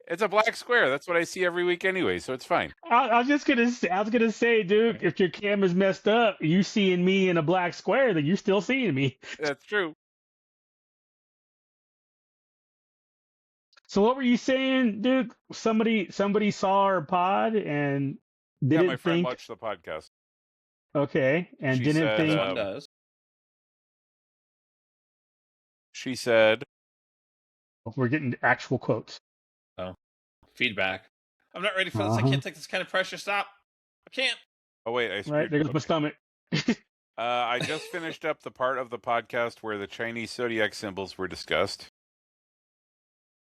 It's a black square. That's what I see every week anyway, so it's fine. I was gonna say, dude, if your camera's messed up, you seeing me in a black square, then you're still seeing me. That's true. So what were you saying, dude? Somebody saw our pod and Yeah, my didn't friend think, watched the podcast. okay, and She didn't said, think. One does. she said, We're getting actual quotes. Oh, feedback. I'm not ready for this. I can't take this kind of pressure. Stop. I can't. oh wait, I Right screwed. there goes my Okay. stomach. I just finished up the part of the podcast where the Chinese Zodiac symbols were discussed.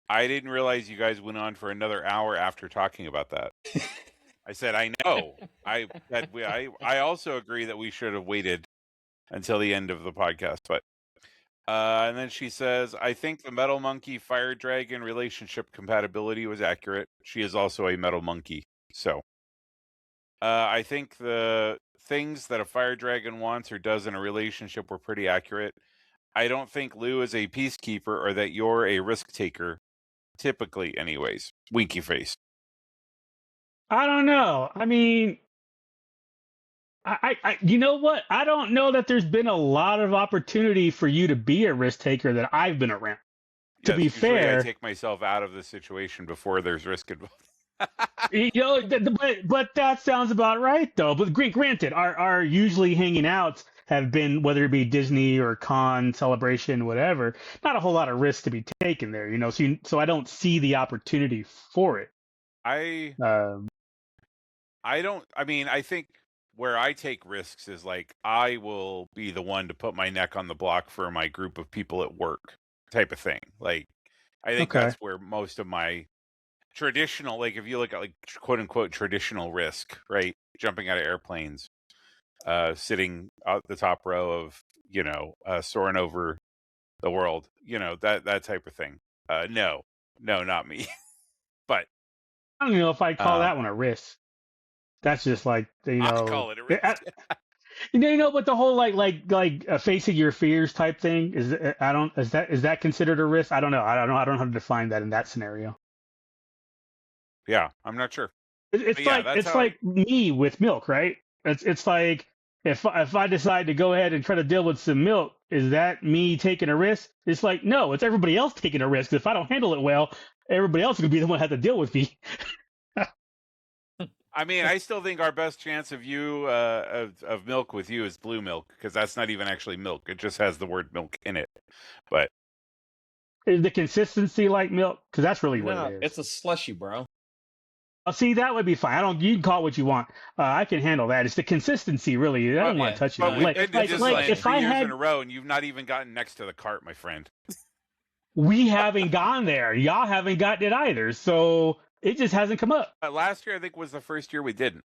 I didn't realize you guys went on for another hour after talking about that. I said, I know. I also agree that we should have waited until the end of the podcast. But and then she says, I think the metal monkey fire dragon relationship compatibility was accurate. She is also a metal monkey. So I think the things that a fire dragon wants or does in a relationship were pretty accurate. I don't think Lou is a peacekeeper or that you're a risk taker. Typically, anyways. Winky face. I don't know. I mean, you know what? I don't know that there's been a lot of opportunity for you to be a risk taker that I've been around. To Yes, be usually fair, I take myself out of the situation before there's risk involved. you know, but that sounds about right though. But granted, our usually hanging outs have been, whether it be Disney or con celebration, whatever, not a whole lot of risk to be taken there. You know, so I don't see the opportunity for it. I Um, don't. I mean, I think where I take risks is like I will be the one to put my neck on the block for my group of people at work, type of thing. Like, I think Okay. that's where most of my traditional, like if you look at like quote unquote traditional risk, right? Jumping out of airplanes, sitting at the top row of, soaring over the world, that type of thing. No, not me. But I don't know if I'd call Um, that one a risk. That's just like, you I know, call it a risk. but the whole facing your fears type thing is, is that considered a risk? I don't know. I don't know how to define that in that scenario. Yeah, I'm not sure. It's But yeah, like that's how me with milk, right? It's like if I decide to go ahead and try to deal with some milk, is that me taking a risk? It's like, no, it's everybody else taking a risk. If I don't handle it well, everybody else is gonna be the one that has to deal with me. I mean, I still think our best chance of you of milk with you is blue milk, because that's not even actually milk. It just has the word milk in it. But Is the consistency like milk? Because that's really what No, it is. it's a slushy, bro. See, that would be fine. You can call it what you want. I can handle that. It's the consistency, really. I don't want to touch it. but we've Like, been to like Disneyland if 3 I years had, in a row, and you've not even gotten next to the cart, my friend. we haven't gone there. Y'all haven't gotten it either. So it just hasn't come up. Last year, I think, was the first year we didn't.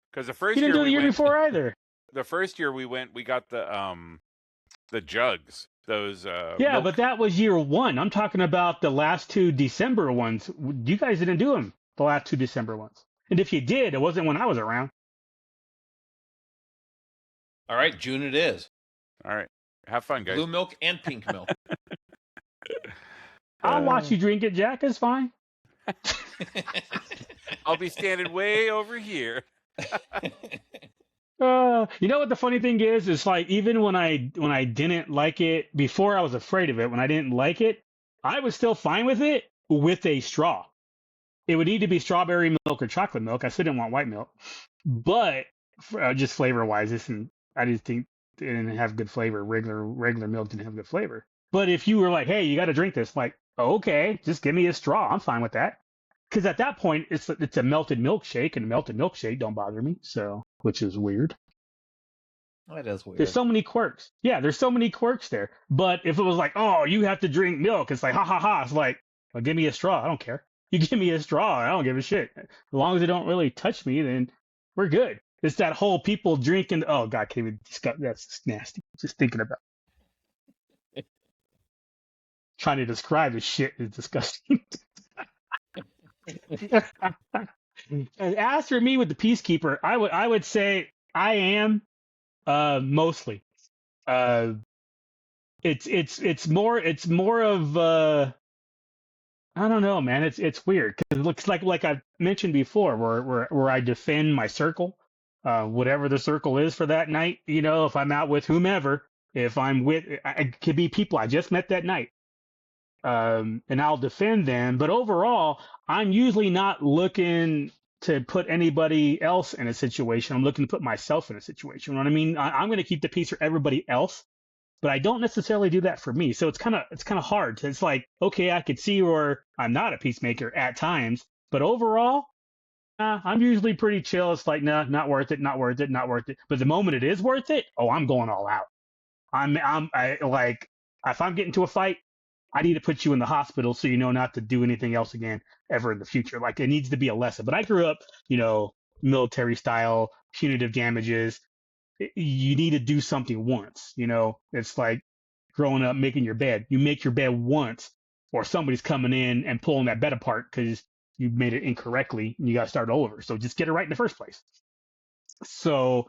Because the first You didn't year do it the we year went, before either. the first year we went, we got the jugs. Those Yeah, milk. but that was year one. I'm talking about the last two December ones. You guys didn't do them the last two December ones. And if you did, it wasn't when I was around. All right, June it is. All right, have fun, guys. Blue milk and pink milk. I'll watch you drink it, Jack. It's fine. I'll be standing way over here. You know what the funny thing is? It's like even when I didn't like it before, I was afraid of it. When I didn't like it, I was still fine with it with a straw. It would need to be strawberry milk or chocolate milk. I still didn't want white milk, but just flavor wise, I just think it didn't have good flavor. Regular milk didn't have good flavor. But if you were like, hey, you got to drink this, like, okay, just give me a straw. I'm fine with that. Because at that point, it's a melted milkshake, and a melted milkshake don't bother me. So, which is weird. That is weird. There's so many quirks. Yeah, there's so many quirks there. But if it was like, oh, you have to drink milk, it's like, ha ha ha. It's like, well, give me a straw. I don't care. You give me a straw, I don't give a shit. As long as it don't really touch me, then we're good. It's that whole people drinking. Oh God, can't even discuss. That's nasty. Just thinking about it. Trying to describe this shit is disgusting. And as for me with the Peacekeeper, I would say I am mostly. It's more of I don't know, man. It's weird because it looks like I mentioned before, where I defend my circle, whatever the circle is for that night. You know, if I'm out with whomever, if I'm with, it could be people I just met that night, and I'll defend them. But overall, I'm usually not looking to put anybody else in a situation. I'm looking to put myself in a situation. You know what I mean? I'm going to keep the peace for everybody else, but I don't necessarily do that for me. So it's kind of hard. It's like, okay, I could see where I'm not a peacemaker at times, but overall, I'm usually pretty chill. It's like, nah, not worth it, not worth it, not worth it. But the moment it is worth it, oh, I'm going all out. I like, if I'm getting to a fight, I need to put you in the hospital so you know not to do anything else again ever in the future. Like, it needs to be a lesson. But I grew up, military style, punitive damages. You need to do something once. It's like growing up making your bed. You make your bed once, or somebody's coming in and pulling that bed apart because you made it incorrectly and you got to start over. So just get it right in the first place. So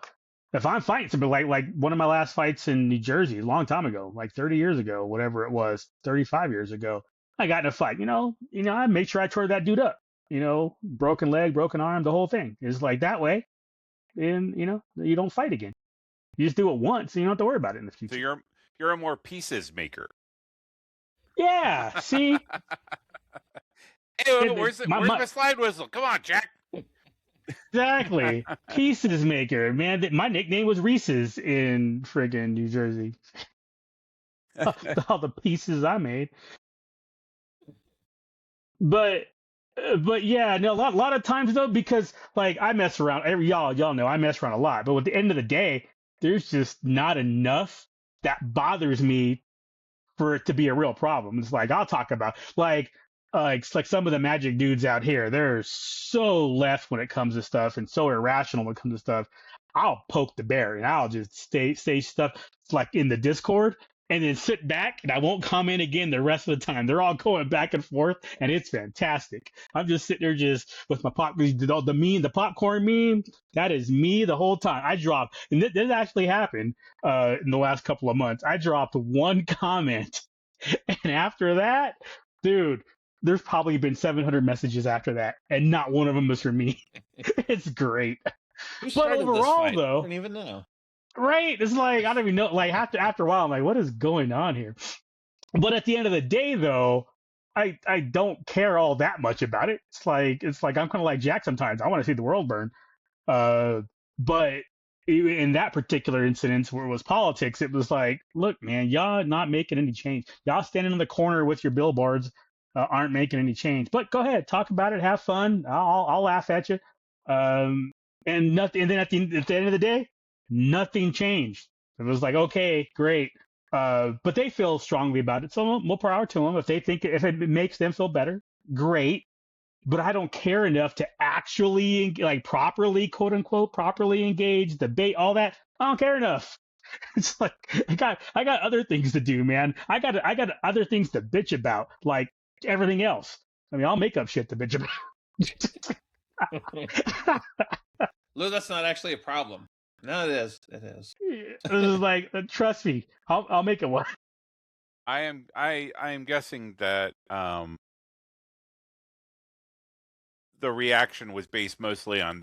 if I'm fighting somebody, like one of my last fights in New Jersey a long time ago, like 30 years ago, whatever it was, 35 years ago, I got in a fight. I made sure I tore that dude up. Broken leg, broken arm, the whole thing. It's like that way, and you don't fight again. You just do it once, and you don't have to worry about it in the future. So you're a more pieces maker. Yeah. See. Hey, where's my slide whistle? Come on, Jack. Exactly. Pieces maker, man. My nickname was Reese's in friggin' New Jersey. All the pieces I made. But yeah, no, a lot of times though, because like I mess around. Y'all know I mess around a lot. But at the end of the day, there's just not enough that bothers me for it to be a real problem. It's like I'll talk about it's like some of the magic dudes out here. They're so left when it comes to stuff and so irrational when it comes to stuff. I'll poke the bear and I'll just say stuff like in the Discord and then sit back and I won't comment again the rest of the time. They're all going back and forth and it's fantastic. I'm just sitting there just with my the popcorn meme. That is me the whole time. I dropped, and this actually happened in the last couple of months. I dropped one comment, and after that, dude, there's probably been 700 messages after that, and not one of them is for me. It's great. Who But overall, though, I don't even know. Right? It's like I don't even know. Like after a while, I'm like, what is going on here? But at the end of the day, though, I don't care all that much about it. It's like I'm kind of like Jack sometimes. I want to see the world burn. But in that particular incident where it was politics, it was like, look, man, y'all not making any change. Y'all standing in the corner with your billboards aren't making any change. But go ahead, talk about it, have fun. I'll laugh at you. And nothing. And then at the end of the day, nothing changed. It was like, okay, great. But they feel strongly about it, so more power to them. If they think if it makes them feel better, great. But I don't care enough to actually properly, quote unquote, properly engage, debate, all that. I don't care enough. It's like I got other things to do, man. I got other things to bitch about, like everything else. I mean, I'll make up shit to bitch about. Lou, that's not actually a problem. No, it is. It is. It was like, trust me, I'll make it work. I am guessing that the reaction was based mostly on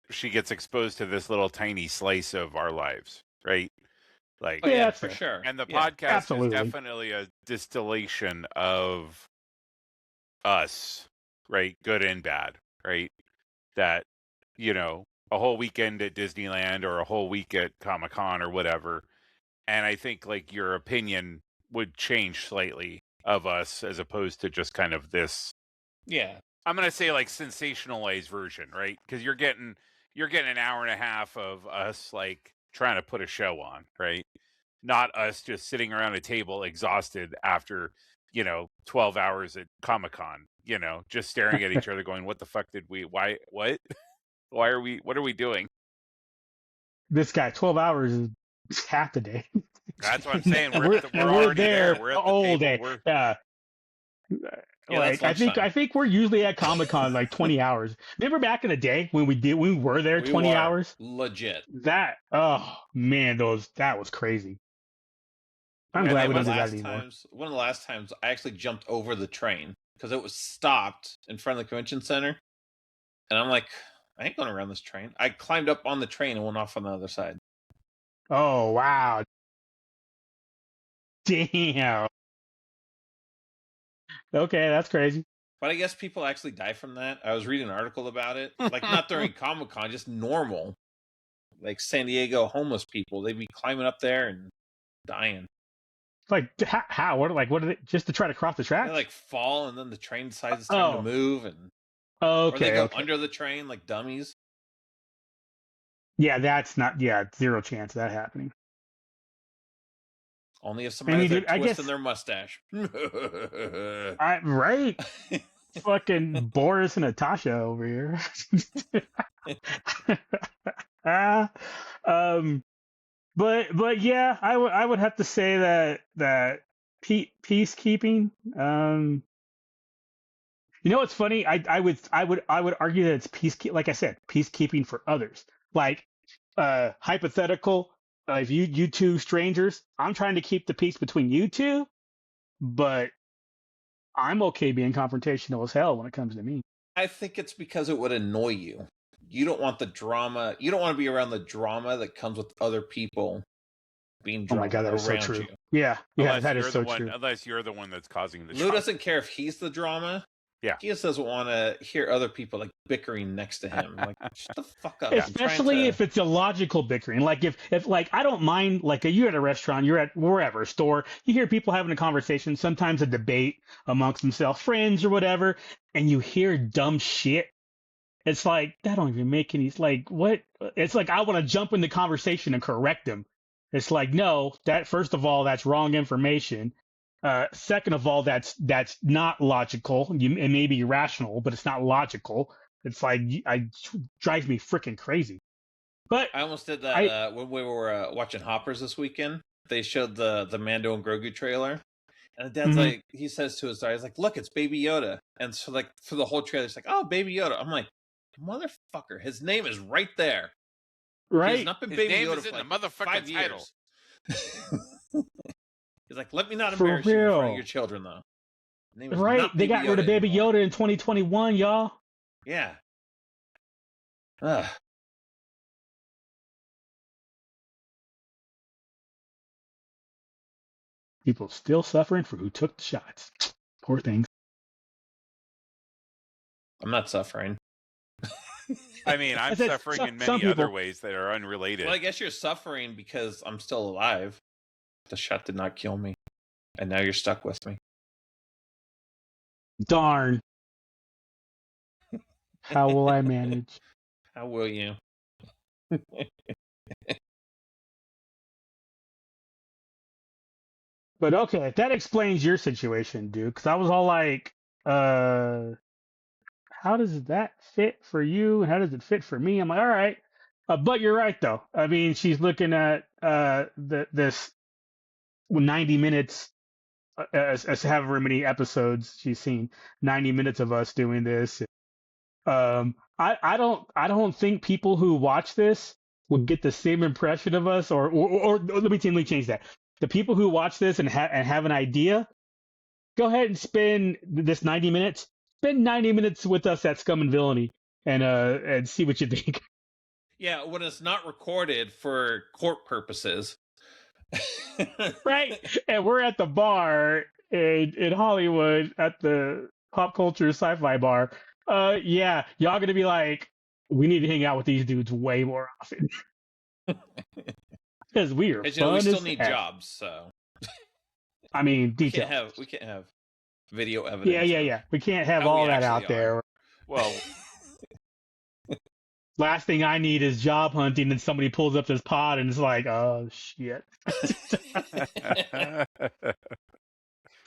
she gets exposed to this little tiny slice of our lives, right? Like, oh, yeah, for sure. And the podcast is definitely a distillation of us, right? Good and bad, right? That, a whole weekend at Disneyland or a whole week at Comic-Con or whatever. And I think like your opinion would change slightly of us as opposed to just kind of this. Yeah. I'm going to say like sensationalized version, right? Because you're getting an hour and a half of us like trying to put a show on, right? Not us just sitting around a table exhausted after, 12 hours at Comic-Con, just staring at each other going, what the fuck what are we doing? This guy, 12 hours is half the day. That's what I'm saying. We're already there. We're at the all table. day. Yeah, I think we're usually at Comic-Con like 20 hours. Remember back in the day when we were there 20 hours? Legit. Oh man, that was crazy. I'm glad we don't do that anymore. One of the last times I actually jumped over the train because it was stopped in front of the convention center. And I'm like, I ain't going around this train. I climbed up on the train and went off on the other side. Oh, wow. Damn. Okay, that's crazy. But I guess people actually die from that. I was reading an article about it. Like, not during Comic-Con, just normal. Like, San Diego homeless people. They'd be climbing up there and dying. Like, how? What are they, just to try to cross the tracks? They, like, fall, and then the train decides it's time to move. And or they go under the train like dummies. Yeah, that's not... Yeah, zero chance of that happening. Only if somebody has a twist in their mustache. Right? Fucking Boris and Natasha over here. But yeah, I would have to say that peacekeeping. You know what's funny? I would argue that it's like I said, peacekeeping for others. Like hypothetical. If you two strangers, I'm trying to keep the peace between you two, but I'm okay being confrontational as hell when it comes to me. I think it's because it would annoy you. You don't want the drama. You don't want to be around the drama that comes with other people being drama. Oh my god, that is so true. You. Yeah, that is so true. Unless you're the one that's causing the Lou drama. doesn't care if he's the drama. Yeah. He just doesn't want to hear other people like bickering next to him. Like, shut the fuck up. Especially if it's illogical bickering. Like if like I don't mind, like you're at a restaurant, you're at wherever, a store, you hear people having a conversation, sometimes a debate amongst themselves, friends or whatever, and you hear dumb shit. It's like, that don't even make any, like, what? It's like I want to jump in the conversation and correct them. It's like, no, that first of all, that's wrong information. Second of all, that's not logical. It may be rational, but it's not logical. It's like, drives me freaking crazy. But I almost did that when we were watching Hoppers this weekend. They showed the Mando and Grogu trailer, and the dad's like, he says to his daughter, he's like, "Look, it's Baby Yoda." And so like for the whole trailer, it's like, "Oh, Baby Yoda." I'm like, motherfucker, his name is right there. Right, he's not been his Baby name Yoda is in for like the motherfucking 5 title. years. He's like, let me not embarrass you in front of your children, though. Name is right, not they got rid of Baby Yoda in 2021, y'all. Yeah. Ugh. People still suffering for who took the shots. Poor things. I'm not suffering. I mean, I'm suffering in many other ways that are unrelated. Well, I guess you're suffering because I'm still alive. The shot did not kill me. And now you're stuck with me. Darn. How will I manage? How will you? But okay, that explains your situation, dude. Because I was all like, how does that fit for you? How does it fit for me? I'm like, all right. But you're right, though. I mean, she's looking at this 90 minutes, as however many episodes she's seen, 90 minutes of us doing this. I don't think people who watch this would get the same impression of us, or let me change that. The people who watch this and have an idea, go ahead and spend this 90 minutes. Spend 90 minutes with us at Scum and Villainy and see what you think. Yeah, when it's not recorded for court purposes. Right. And we're at the bar in Hollywood at the Pop Culture Sci-Fi Bar. Yeah, y'all gonna be like, we need to hang out with these dudes way more often. Because we are fun, we still need jobs, so I mean, details. We can't have video evidence. Yeah. We can't have all that out there. Well, last thing I need is job hunting, and somebody pulls up this pod and it's like, oh shit.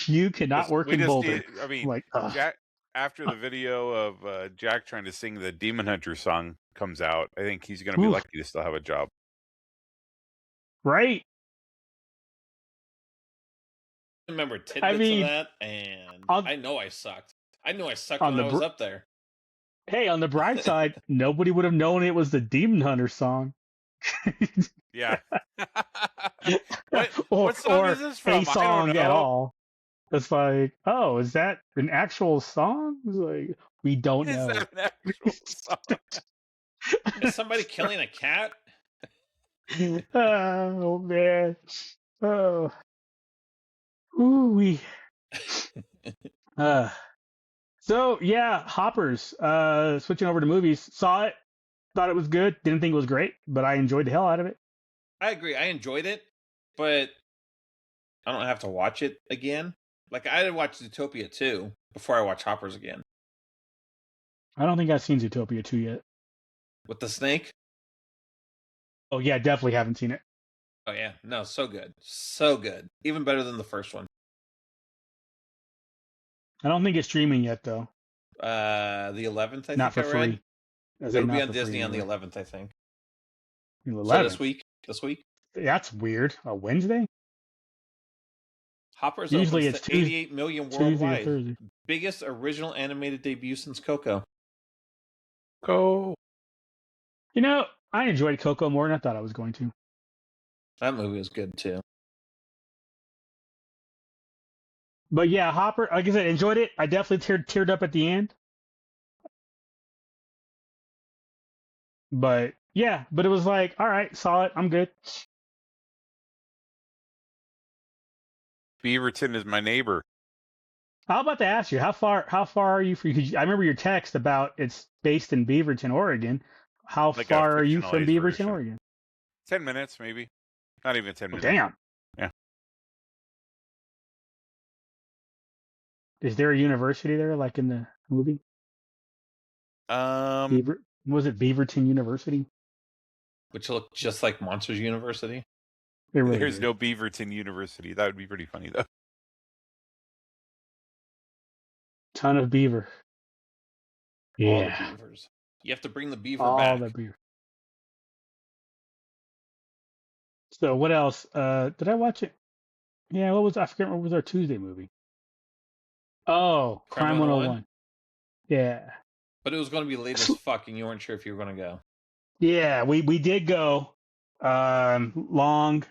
You cannot work in Boulder. I mean, like, Jack, after the video of Jack trying to sing the Demon Hunter song comes out, I think he's going to be lucky to still have a job. I remember tidbits of that, and I know I sucked. I knew I sucked when I was up there. Hey, on the bright side, nobody would have known it was the Demon Hunter song. Yeah. What song is this from? A song at all. It's like, oh, is that an actual song? It's like, we don't Is know. that an actual song? Is somebody killing a cat? Oh man. Oh. Ooh wee. Uh so yeah, Hoppers. Switching over to movies. Saw it, thought it was good. Didn't think it was great, but I enjoyed the hell out of it. I agree. I enjoyed it, but I don't have to watch it again. Like I did watch Zootopia 2 before I watch Hoppers again. I don't think I've seen Zootopia 2 yet. With the snake? Oh yeah, definitely haven't seen it. Oh yeah. No, so good. So good. Even better than the first one. I don't think it's streaming yet though. The 11th, I Not think for I read. free. It'll be on Disney on the 11th, I think. The So 11th. this week. This week. That's weird. A Wednesday? Hoppers Usually opens it's to 88 million Tuesday or worldwide. Thursday. Biggest original animated debut since Coco. Go. You know, I enjoyed Coco more than I thought I was going to. That movie was good too. But yeah, Hopper, like I said, enjoyed it. I definitely teared up at the end. But yeah, but it was like, all right, saw it. I'm good. Beaverton is my neighbor. How about to ask you, how far are you from? I remember your text about it's based in Beaverton, Oregon. How Like a far are you from fictionalized Beaverton, version. Oregon? 10 minutes, maybe. Not even 10 Oh, minutes. damn. Yeah. Is there a university there, like in the movie? Was it Beaverton University? Which looked just like Monsters University. It really There's did. no Beaverton University. That would be pretty funny, though. Ton of beaver. All the Yeah. beavers. You have to bring the beaver All back. the beaver. So what else? Did I watch it? Yeah, I forget what was our Tuesday movie. Oh, Crime 101. Yeah. But it was going to be late as fuck, and you weren't sure if you were going to go. Yeah, we did go. Long,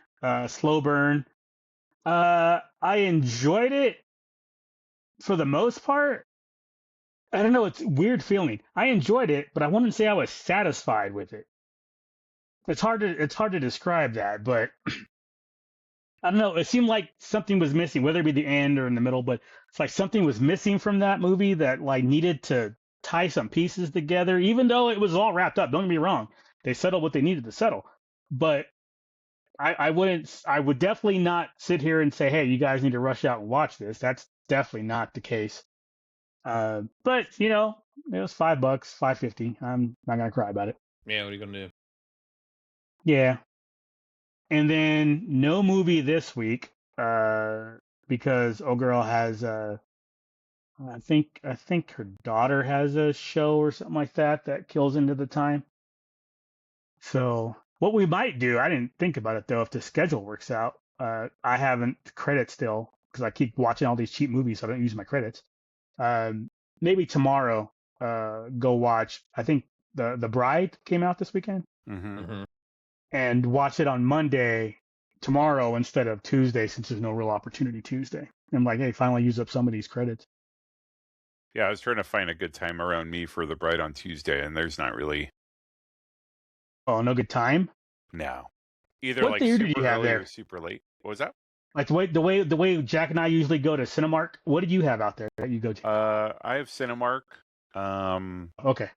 slow burn. I enjoyed it for the most part. I don't know, it's a weird feeling. I enjoyed it, but I wouldn't say I was satisfied with it. It's hard to describe that, but I don't know. It seemed like something was missing, whether it be the end or in the middle, but it's like something was missing from that movie that like needed to tie some pieces together, even though it was all wrapped up. Don't get me wrong. They settled what they needed to settle. But I would definitely not sit here and say, hey, you guys need to rush out and watch this. That's definitely not the case. But you know, it was $5, $5.50. I'm not gonna cry about it. Yeah, what are you going to do? Yeah. And then no movie this week, because old girl has I think her daughter has a show or something like that kills into the time. So what we might do, I didn't think about it though, if the schedule works out. I haven't credits still because I keep watching all these cheap movies, so I don't use my credits. Maybe tomorrow, go watch. I think the Bride came out this weekend. Mm-hmm. And watch it on Monday tomorrow instead of Tuesday, since there's no real opportunity Tuesday. I'm like, hey, finally use up some of these credits. Yeah, I was trying to find a good time around me for the Bride on Tuesday, and there's not really. Oh, no good time? No. Either What like theater do super you have early there? or super late. What was that? Like the way Jack and I usually go to Cinemark. What do you have out there that you go to? I have Cinemark. Okay.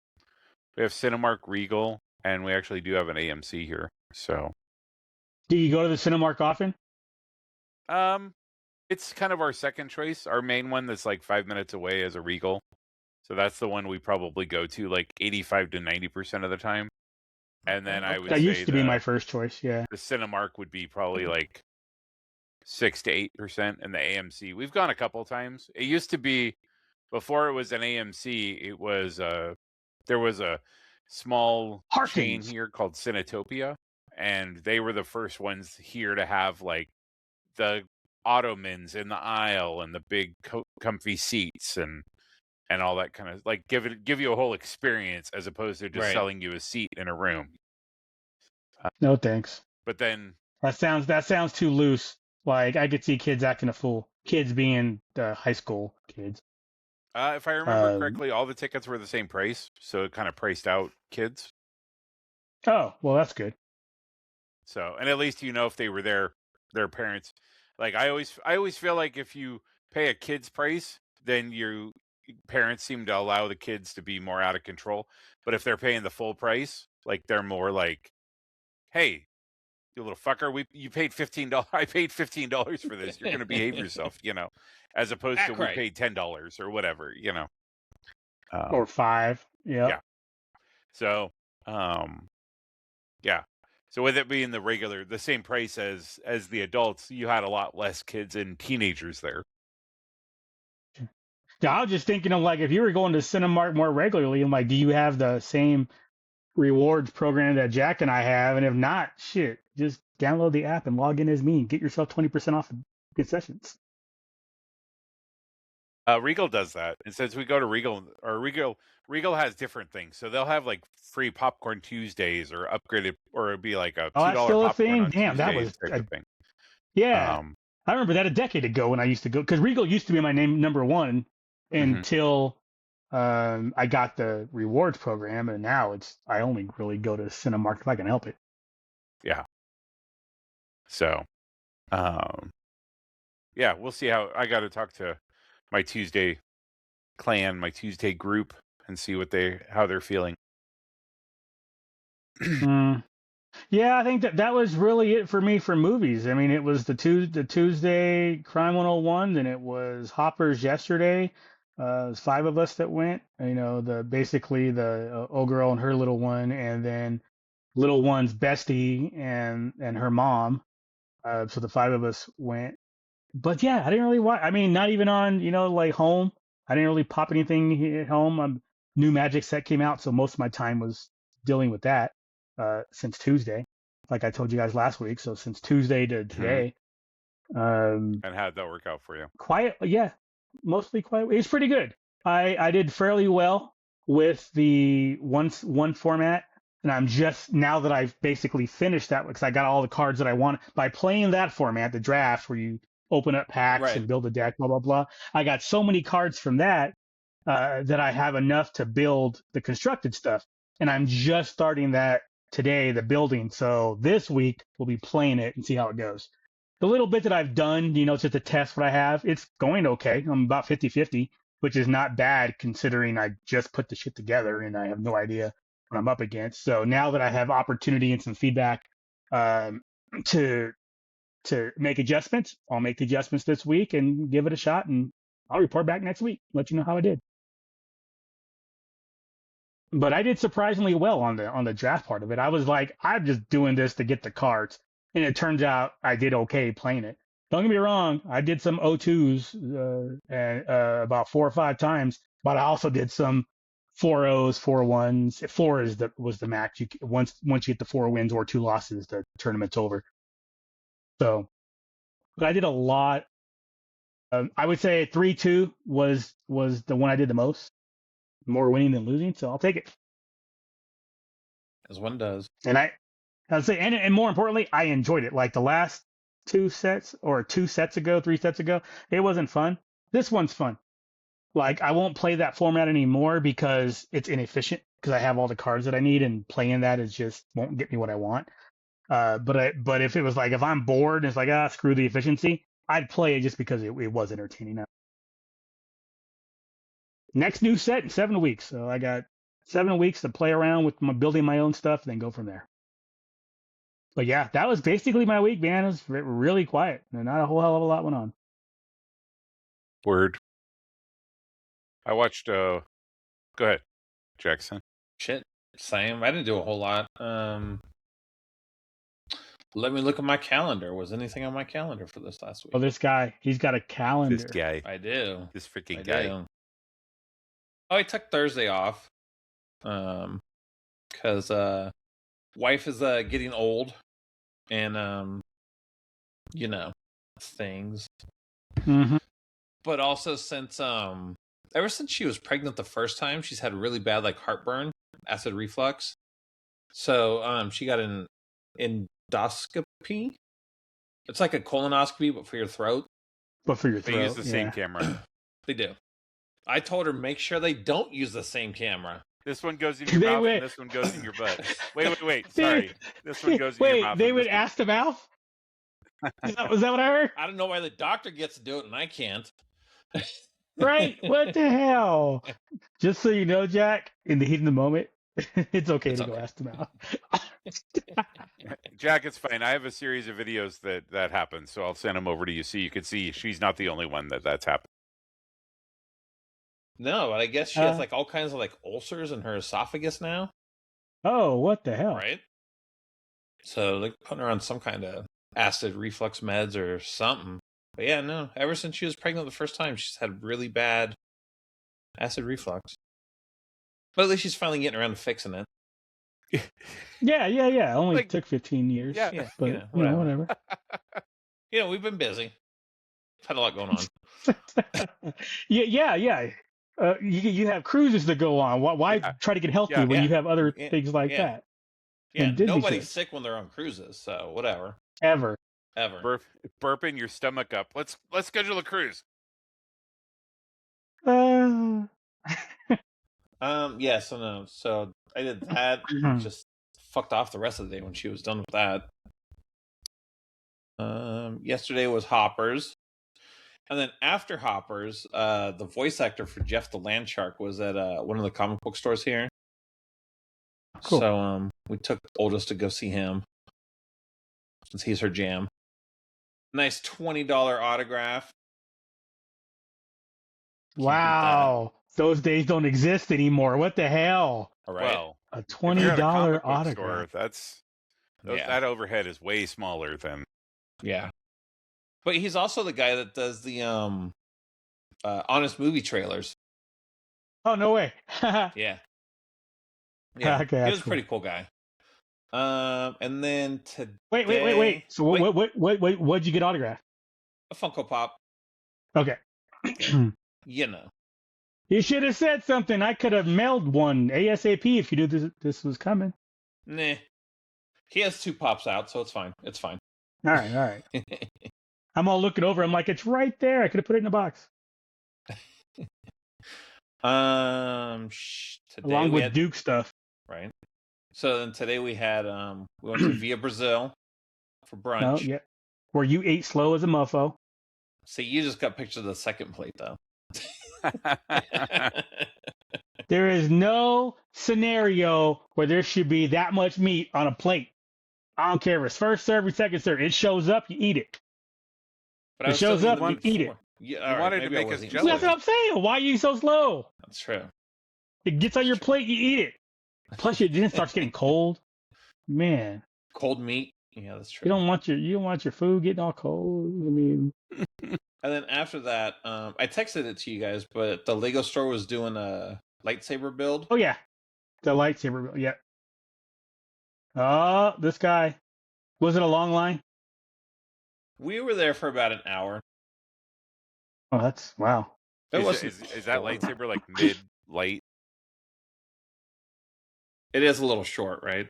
We have Cinemark Regal, and we actually do have an AMC here. So. Do you go to the Cinemark often? It's kind of our second choice. Our main one that's like 5 minutes away is a Regal. So that's the one we probably go to like 85 to 90% of the time. And then I would That say used to be my first choice, yeah. The Cinemark would be probably like 6 to 8%, and the AMC we've gone a couple times. It used to be, before it was an AMC, it was there was a small chain here called Cinetopia, and they were the first ones here to have like the ottomans in the aisle and the big comfy seats and all that kind of like give you a whole experience as opposed to just selling you a seat in a room. No thanks. But then that sounds too loose. Like I could see kids acting a fool. Kids being high school kids. If I remember correctly, all the tickets were the same price, so it kind of priced out kids. Oh, well, that's good. So, and at least you know if they were their parents. Like I always feel like if you pay a kid's price, then your parents seem to allow the kids to be more out of control. But if they're paying the full price, like they're more like, "Hey, you little fucker, you paid $15. I paid $15 for this. You're going to behave yourself," as opposed to Act we right. paid $10 or whatever. Or 5. Yep. Yeah. So, yeah. So with it being the same price as the adults, you had a lot less kids and teenagers there. Yeah, I was just thinking of like if you were going to Cinemark more regularly, I'm like, do you have the same rewards program that Jack and I have? And if not, shit, just download the app and log in as me and get yourself 20% off concessions. Regal does that. And since we go to Regal has different things. So they'll have like free popcorn Tuesdays or upgraded, or it'd be like a Oh, that's $2 still a popcorn thing? on Damn, that Tuesdays was type of thing. yeah. I remember that a decade ago when I used to go, because Regal used to be my number one until I got the rewards program, and now I only really go to Cinemark if I can help it. Yeah. So, yeah, we'll see how I got to talk to my Tuesday clan, my Tuesday group, and see how they're feeling. Yeah, I think that was really it for me for movies. I mean, it was the Tuesday Crime 101, then it was Hoppers yesterday. It was 5 of us that went. Basically the old girl and her little one, and then little one's bestie and her mom. So the 5 of us went. But yeah, I didn't really watch. I mean, not even on like home. I didn't really pop anything here at home. New Magic set came out, so most of my time was dealing with that since Tuesday, like I told you guys last week. So since Tuesday to today, and how did that work out for you? Quiet, yeah, mostly quiet. It's pretty good. I did fairly well with the one format, and I'm just now that I've basically finished that because I got all the cards that I want by playing that format, the draft where you open up packs and build a deck, blah blah blah. I got so many cards from that that I have enough to build the constructed stuff, and I'm just starting that today, the building. So this week we'll be playing it and see how it goes. The little bit that I've done, just to test what I have, it's going okay. I'm about 50-50, which is not bad considering I just put the shit together and I have no idea what I'm up against. So now that I have opportunity and some feedback to make adjustments, I'll make the adjustments this week and give it a shot, and I'll report back next week, let you know how I did. But I did surprisingly well on the draft part of it. I was like, I'm just doing this to get the cards, and it turns out I did okay playing it. Don't get me wrong, I did some O2s about 4 or 5 times, but I also did some 4-0s, 4-1s. 4 was the max. Once you get the 4 wins or 2 losses, the tournament's over. So, but I did a lot. I would say 3-2 was the one I did the most, more winning than losing. So I'll take it. As one does. And I'd say, and more importantly, I enjoyed it. Like the last 3 sets ago, it wasn't fun. This one's fun. Like I won't play that format anymore because it's inefficient because I have all the cards that I need, and playing that is just won't get me what I want. But if it was like if I'm bored and it's like screw the efficiency, I'd play it just because it was entertaining. Next new set in 7 weeks, so I got 7 weeks to play around with building my own stuff, and then go from there. But yeah, that was basically my week, man. It was really quiet, and not a whole hell of a lot went on. Word. I watched. Go ahead, Jackson. Shit, same. I didn't do a whole lot. Let me look at my calendar. Was anything on my calendar for this last week? Oh, this guy, he's got a calendar. This guy. I do. This freaking guy. Oh, I took Thursday off. Because wife is getting old, and things. Mm-hmm. But also since ever since she was pregnant the first time, she's had really bad heartburn, acid reflux. So she got an endoscopy. It's like a colonoscopy, but for your throat. But for your They throat. use the same camera. They do. I told her make sure they don't use the same camera. This one goes in your mouth, and this one goes in your butt. Wait. Sorry. This one goes in your mouth. They would ask the mouth? Was that what I heard? I don't know why the doctor gets to do it and I can't. Right? What the hell? Just so you know, Jack, in the heat of the moment, it's okay to go ask the mouth. Jack, it's fine. I have a series of videos that happen, so I'll send them over to you so you can see she's not the only one that's happened. No, but I guess she has like all kinds of like ulcers in her esophagus now. Oh, what the hell? Right? So they're putting her on some kind of acid reflux meds or something. But yeah, no, ever since she was pregnant the first time, she's had really bad acid reflux. But at least she's finally getting around to fixing it. Yeah. Only took 15 years. Yeah. But, whatever. We've been busy. Had a lot going on. Yeah. You have cruises to go on. Why try to get healthy when you have other things like that? Yeah, nobody's sick when they're on cruises, so whatever. Ever. Burping your stomach up. Let's schedule a cruise. So I did that. Just fucked off the rest of the day when she was done with that. Yesterday was Hoppers. And then after Hoppers, the voice actor for Jeff the Land Shark was at one of the comic book stores here. Cool. So we took oldest to go see him since he's her jam. Nice $20 autograph. Wow. Those days don't exist anymore. What the hell? All right. Well, a $20 autograph. Store, that overhead is way smaller than. Yeah. But he's also the guy that does the honest movie trailers. Oh, no way. Yeah. Okay, he was a pretty cool guy. And then today... Wait. So what'd you get autographed? A Funko Pop. Okay. You should have said something. I could have mailed one ASAP if you knew this was coming. Nah. He has 2 pops out, so it's fine. It's fine. All right. I'm all looking over. I'm like, it's right there. I could have put it in a box. Today along with Duke stuff. Right. So then today we had we went to Via Brazil for brunch. Oh, yeah. Where you ate slow as a muffo. See, you just got pictures of the second plate though. There is no scenario where there should be that much meat on a plate. I don't care if it's first serve or second serve. It shows up, you eat it. But it shows up, you eat it. Yeah, you wanted to make us jealous. That's what I'm saying. Why are you so slow? That's true. It gets on your plate, you eat it. Plus, it then starts getting cold. Man. Cold meat. Yeah, that's true. You don't want your food getting all cold. I mean. And then after that, I texted it to you guys, but the Lego store was doing a lightsaber build. Oh yeah, the lightsaber build. Yeah. Oh, this guy. Was it a long line? We were there for about an hour. Oh, that's wow. Is that lightsaber like mid-light? It is a little short, right?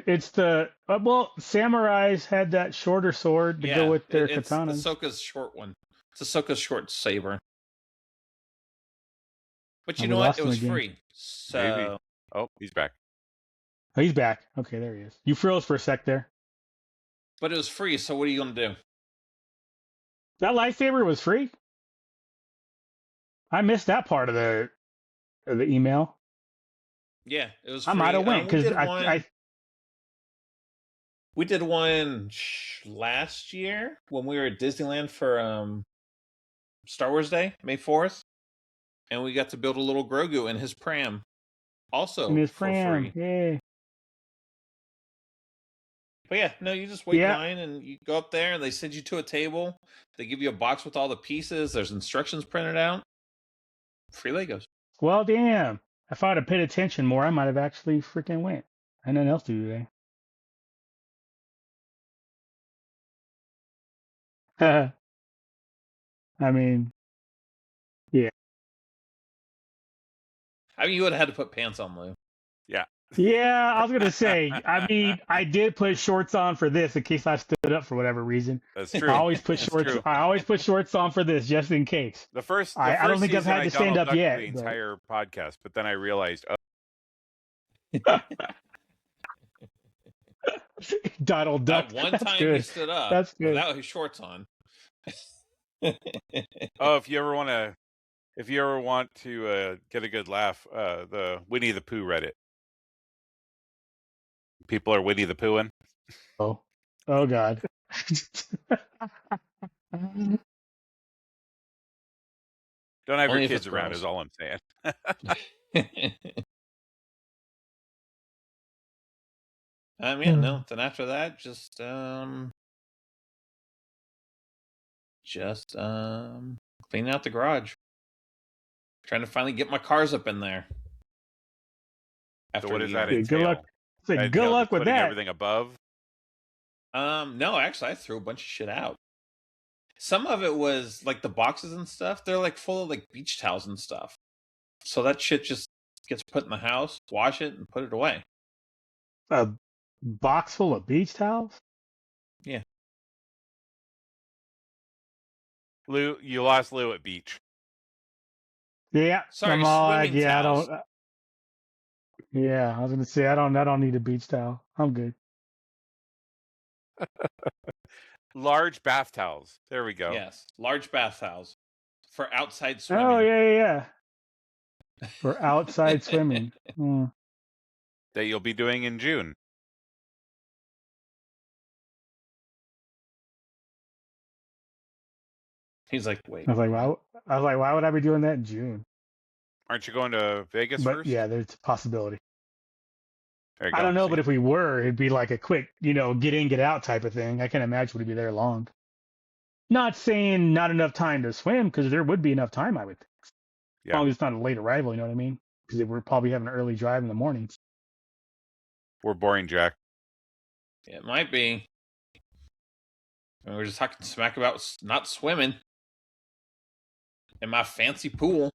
It's the samurais had that shorter sword to go with their katanas. It's Ahsoka's short one. It's Ahsoka's short saber. But you know what? It was free. So maybe. Oh, he's back. Oh, he's back. Okay, there he is. You froze for a sec there. But it was free, so what are you going to do? That lightsaber was free? I missed that part of the email. Yeah, it was free. I might have went because we did one last year when we were at Disneyland for Star Wars Day, May 4th. And we got to build a little Grogu in his pram. Also in his for pram. free. Yay. But yeah, no, you just wait in line and you go up there and they send you to a table. They give you a box with all the pieces. There's instructions printed out. Free Legos. Well, damn. If I'd have paid attention more, I might have actually freaking went. I had nothing else to do today. I mean, yeah. I mean, you would have had to put pants on, Lou. Yeah. Yeah, I was gonna say. I mean, I did put shorts on for this in case I stood up for whatever reason. That's I true. always put That's shorts. true. I always put shorts on for this just in case. The first I don't think I've season had I to stand Donald up Ducked yet. the But... entire podcast, but then I realized, Donald Duck. That one That's time he good. stood up That's good. without his shorts on. if you ever want to get a good laugh, the Winnie the Pooh Reddit. People are Winnie the Poohing. Oh God. Don't have Only your if kids it's around girls. is all I'm saying. Yeah, no. Then after that, just cleaning out the garage. Trying to finally get my cars up in there. So what does that Dude, good entail? luck. Say, That good entail luck just with putting that. everything above? No, actually, I threw a bunch of shit out. Some of it was like the boxes and stuff. They're like full of like beach towels and stuff. So that shit just gets put in the house, wash it, and put it away. A box full of beach towels? Yeah. Lou, you lost Lou at beach. Yeah. Sorry, I'm all like, swimming yeah, towels. I don't. Yeah, I was gonna say I don't need a beach towel. I'm good. Large bath towels. There we go. Yes, large bath towels for outside swimming. Oh yeah. For outside swimming. Mm. That you'll be doing in June. He's like, wait. I was like, why would I be doing that in June? Aren't you going to Vegas But first? yeah, there's a possibility. There you I go. don't know, See? but if we were, it'd be like a quick, get in, get out type of thing. I can't imagine we'd be there long. Not saying not enough time to swim, because there would be enough time, I would think. As long as it's not a late arrival, you know what I mean? Because we're probably having an early drive in the mornings. We're boring, Jack. It might be. And we're just talking smack about not swimming in my fancy pool.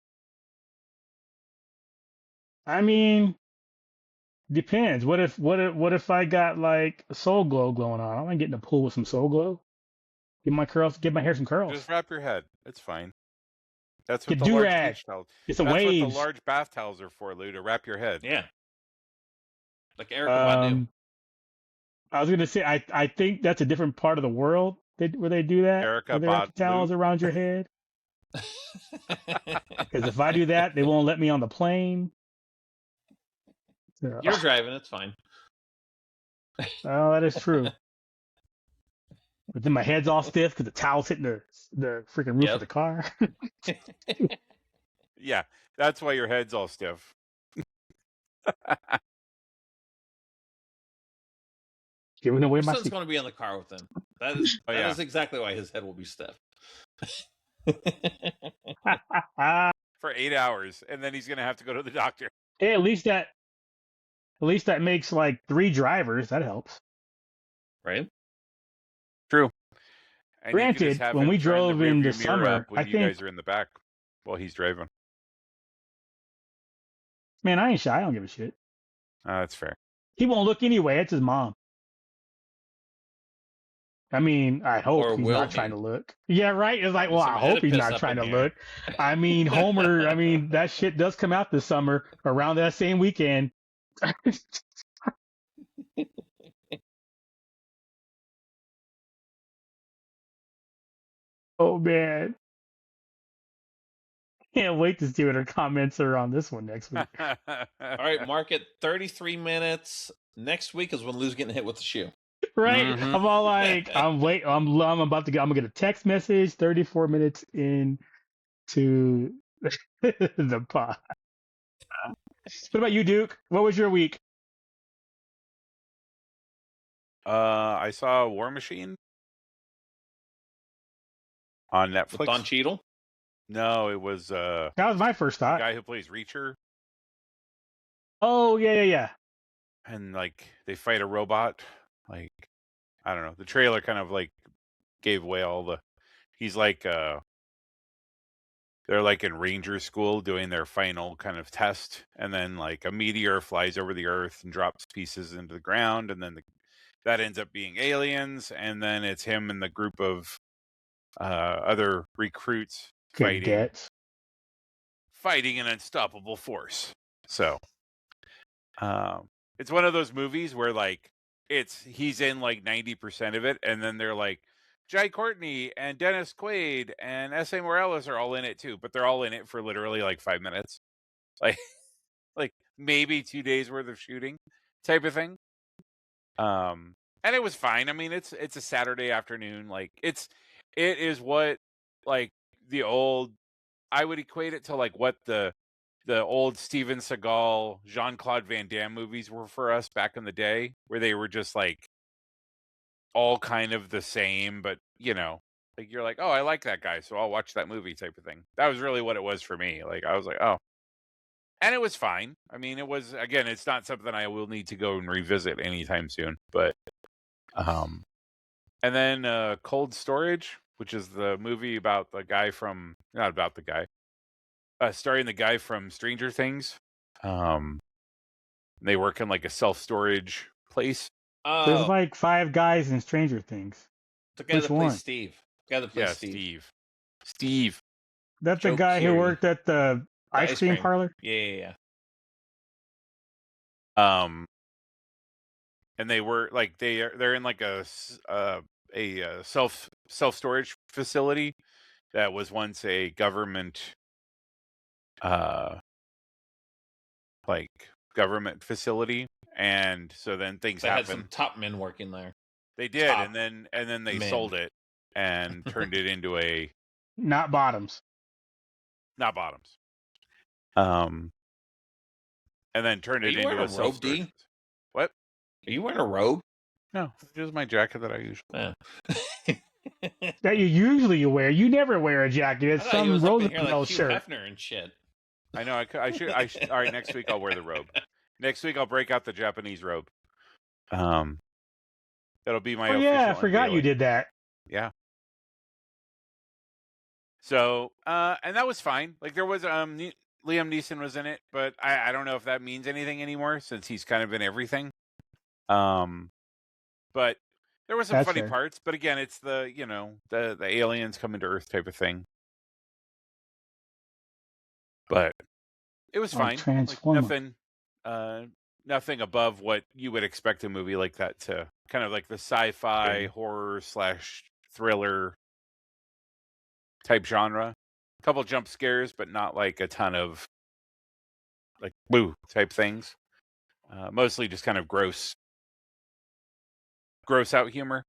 I mean, depends. What if I got like a soul glow going on? I want to get in the pool with some soul glow. Get my hair some curls. Just wrap your head. It's fine. That's what Get the large do-rag. beach towels. It's a That's waves. what the large bath towels are for, Lou, to wrap your head. Yeah. Like Erica Badu. I was gonna say I think that's a different part of the world where they do that. Erica where they wrap the towels Badu. around your head. Because if I do that, they won't let me on the plane. So, You're driving, it's fine. oh, that is true. But then my head's all stiff because the towel's hitting the freaking roof of the car. Yeah, that's why your head's all stiff. Giving away Your my son's secret. going to be in the car with him. That is exactly why his head will be stiff. For 8 hours, and then he's going to have to go to the doctor. Hey, at least that makes like 3 drivers. That helps. Right? True. And Granted, when we drove in the summer, when you guys are in the back while he's driving. Man, I ain't shy. I don't give a shit. That's fair. He won't look anyway. It's his mom. I mean, I hope he's not trying to look. Yeah, right? It's like, well, I hope he's not trying to look. I mean, Homer, that shit does come out this summer around that same weekend. Oh, man. Can't wait to see what her comments are on this one next week. All right, mark it 33 minutes. Next week is when Lou's getting hit with the shoe. Right? Mm-hmm. I'm all like, I'm gonna get a text message 34 minutes into the pod. What about you, Duke? What was your week? I saw War Machine on Netflix. With Don Cheadle? No, it was that was my first thought. The guy who plays Reacher. Oh yeah. And like they fight a robot. Like I don't know. The trailer kind of like gave away all the. He's like they're like in ranger school doing their final kind of test, and then like a meteor flies over the earth and drops pieces into the ground, and then that ends up being aliens, and then it's him and the group of other recruits Cadets. fighting an unstoppable force. So it's one of those movies where like he's in like 90% of it, and then they're like Jai Courtney and Dennis Quaid and S.A. Morales are all in it too, but they're all in it for literally like 5 minutes. Like like maybe 2 days worth of shooting type of thing. And it was fine. I mean, it's a Saturday afternoon. Like it is what like the old, I would equate it to like what the old Steven Seagal, Jean-Claude Van Damme movies were for us back in the day, where they were just like all kind of the same, but you know, like you're like, oh, I like that guy, so I'll watch that movie type of thing. That was really what it was for me. Like I was like, oh. And it was fine. I mean, it was, again, it's not something I will need to go and revisit anytime soon, but and then Cold Storage, which is the movie about the guy from, not about the guy, starring the guy from Stranger Things. They work in like a self-storage place. There's like 5 guys in Stranger Things. The guy Which that plays one? Steve. The guy that plays Steve. That's the Joe guy who Keery. worked at the ice cream parlor? Yeah. And they were like they're in like a self-storage facility that was once a government like government facility, and so then things They happened. had some top men working there. They did, Top and then they men. sold it and turned it into a Not bottoms. not bottoms. And then turned it into a self-storage. D? What? Are you wearing a robe? No, it's just my jacket that I usually. Yeah. That you usually wear. You never wear a jacket. It's I thought he some was up in here Roosevelt like Hugh shirt. Hefner and shit. I know. I should. All right. Next week I'll wear the robe. Next week I'll break out the Japanese robe. That'll be my. Oh yeah, I forgot you did that. Yeah. So, and that was fine. Like there was Liam Neeson was in it, but I don't know if that means anything anymore since he's kind of in everything. But there were some funny parts. But again, it's the the aliens coming to Earth type of thing. But it was fine. Like nothing above what you would expect a movie like that to, kind of like the sci-fi horror / thriller type genre. A couple jump scares, but not like a ton of like boo type things. Mostly just kind of gross out humor.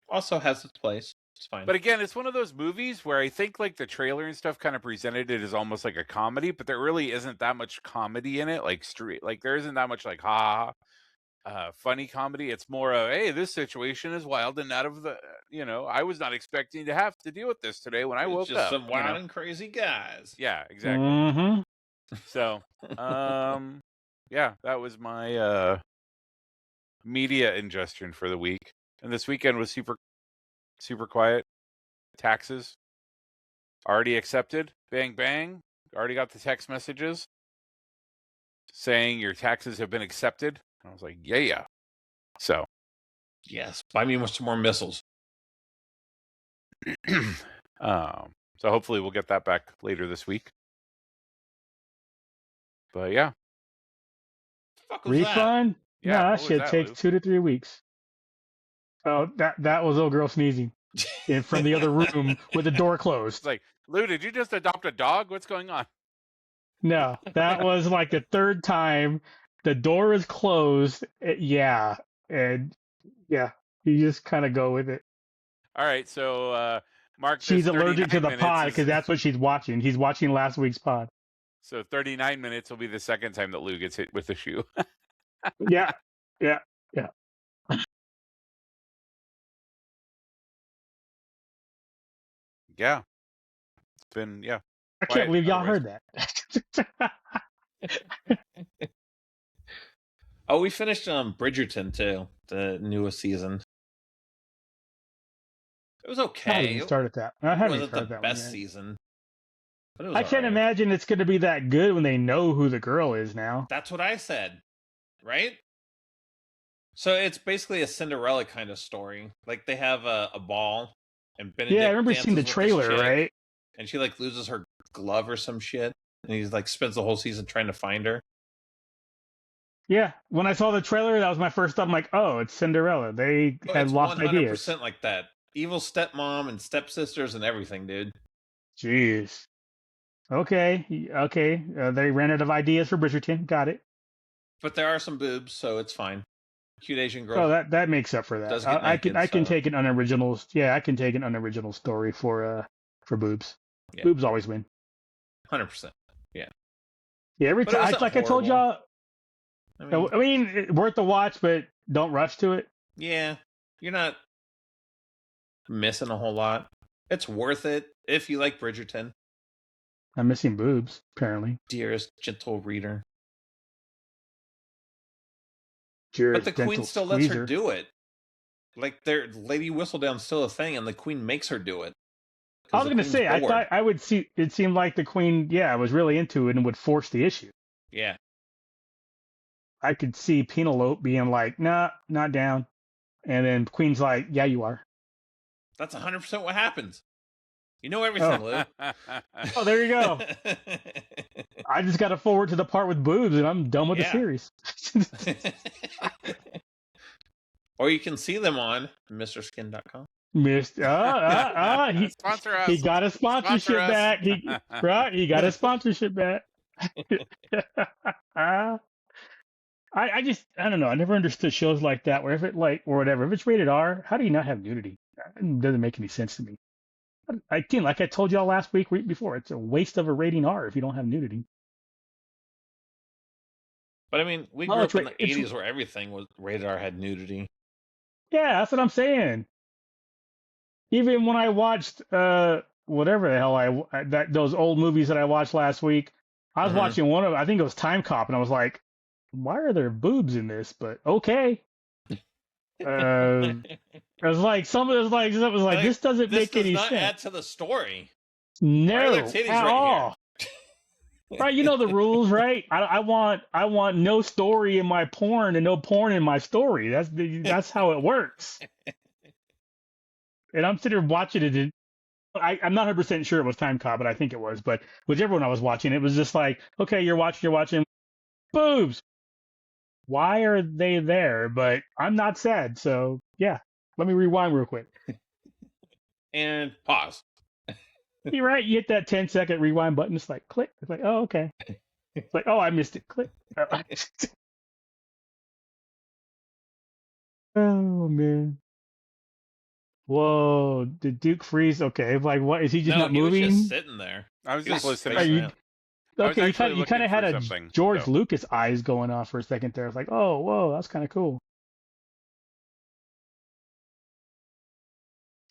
Also has its place. It's fine. But again, it's one of those movies where I think like the trailer and stuff kind of presented it as almost like a comedy, but there really isn't that much comedy in it. Like there isn't that much like funny comedy. It's more of, hey, this situation is wild and out of the, I was not expecting to have to deal with this today when I woke just up. Some wild and crazy guys. Yeah, exactly. Mm-hmm. So, yeah, that was my media ingestion for the week. And this weekend was super quiet. Taxes already accepted. Bang, bang. Already got the text messages saying your taxes have been accepted. I was like, yeah. So, yes, buy me some more missiles. So hopefully we'll get that back later this week. But yeah. Fuck was refund? That? Yeah, that shit takes 2 to 3 weeks. Oh, that was little girl sneezing from the other room with the door closed. It's like, Lou, did you just adopt a dog? What's going on? No, that was like the 3rd time. The door is closed. Yeah, and yeah, you just kind of go with it. All right, so Mark, she's allergic to the pod because that's what she's watching. He's watching last week's pod. So 39 minutes will be the second time that Lou gets hit with a shoe. Yeah. Yeah. It's been, I can't believe y'all heard that. Oh, we finished Bridgerton too, the newest season. It was okay. I haven't even started that. I haven't wasn't started the that best one season, But it was I can't alright. imagine it's going to be that good when they know who the girl is now. That's what I said, right? So it's basically a Cinderella kind of story. Like they have a ball, and Benedict Yeah, I remember dances seeing the with this trailer, chick, right? and she like loses her glove or some shit, and he's like spends the whole season trying to find her. Yeah, when I saw the trailer, that was my first thought. I'm like, oh, it's Cinderella. They Oh, had it's lost ideas. 100% like that. Evil stepmom and stepsisters and everything, dude. Jeez. Okay, okay. They ran out of ideas for Bridgerton. Got it. But there are some boobs, so it's fine. Cute Asian girl. Oh, that makes up for that. Does get I can naked, so- take an unoriginal. Yeah, I can take an unoriginal story for boobs. Yeah. Boobs always win. 100%. Yeah, every But it time, wasn't like I told horrible. y'all. I mean, worth the watch, but don't rush to it. Yeah, you're not missing a whole lot. It's worth it if you like Bridgerton, I'm missing boobs, apparently. dearest gentle reader. Jared's But the queen dental still lets her squeezer. do it. Like, their Lady Whistledown's still a thing, and the queen makes her do it. I was going to say, I thought I would see. It seemed like the queen, was really into it and would force the issue. Yeah. I could see Penelope being like, "Nah, not down," and then Queen's like, "Yeah, you are." That's 100% what happens. You know everything, Lou. Oh, there you go. I just got to forward to the part with boobs, and I'm done with the Yeah. series. Or you can see them on MrSkin.com. Missed. He Sponsor us. he got a sponsorship Sponsor us. back. He got a sponsorship back. I don't know. I never understood shows like that where if if it's rated R, how do you not have nudity? It doesn't make any sense to me. Like I told y'all last week before, it's a waste of a rating R if you don't have nudity. But I mean, we grew Well, up in the it's- 80s where everything was rated R had nudity. Yeah, that's what I'm saying. Even when I watched whatever the hell those old movies that I watched last week, I was Mhm. watching one of I think it was Time Cop, and I was like, why are there boobs in this? But okay. It was like this doesn't This make does any not sense. add to the story. No, Why are there titties at right all. Right, you know the rules, right? I want no story in my porn and no porn in my story. That's how it works. And I'm sitting here watching it. And I'm not 100% sure it was Time Cop, but I think it was. But whichever one I was watching, it was just like, okay, you're watching boobs. Why are they there? But I'm not sad, so yeah. Let me rewind real quick. And pause. You're right. You hit that 10-second rewind button. It's like click. It's like, oh, okay. It's like, oh, I missed it. Click. Oh man. Whoa, did Duke freeze? Okay, like what is he just No, not he was moving? just sitting there. I was He just was listening. Are spacing you- out. I was Okay, actually you kind of had looking a for something, George so. Lucas eyes going off for a second there. It's like, oh, whoa, that's kind of cool.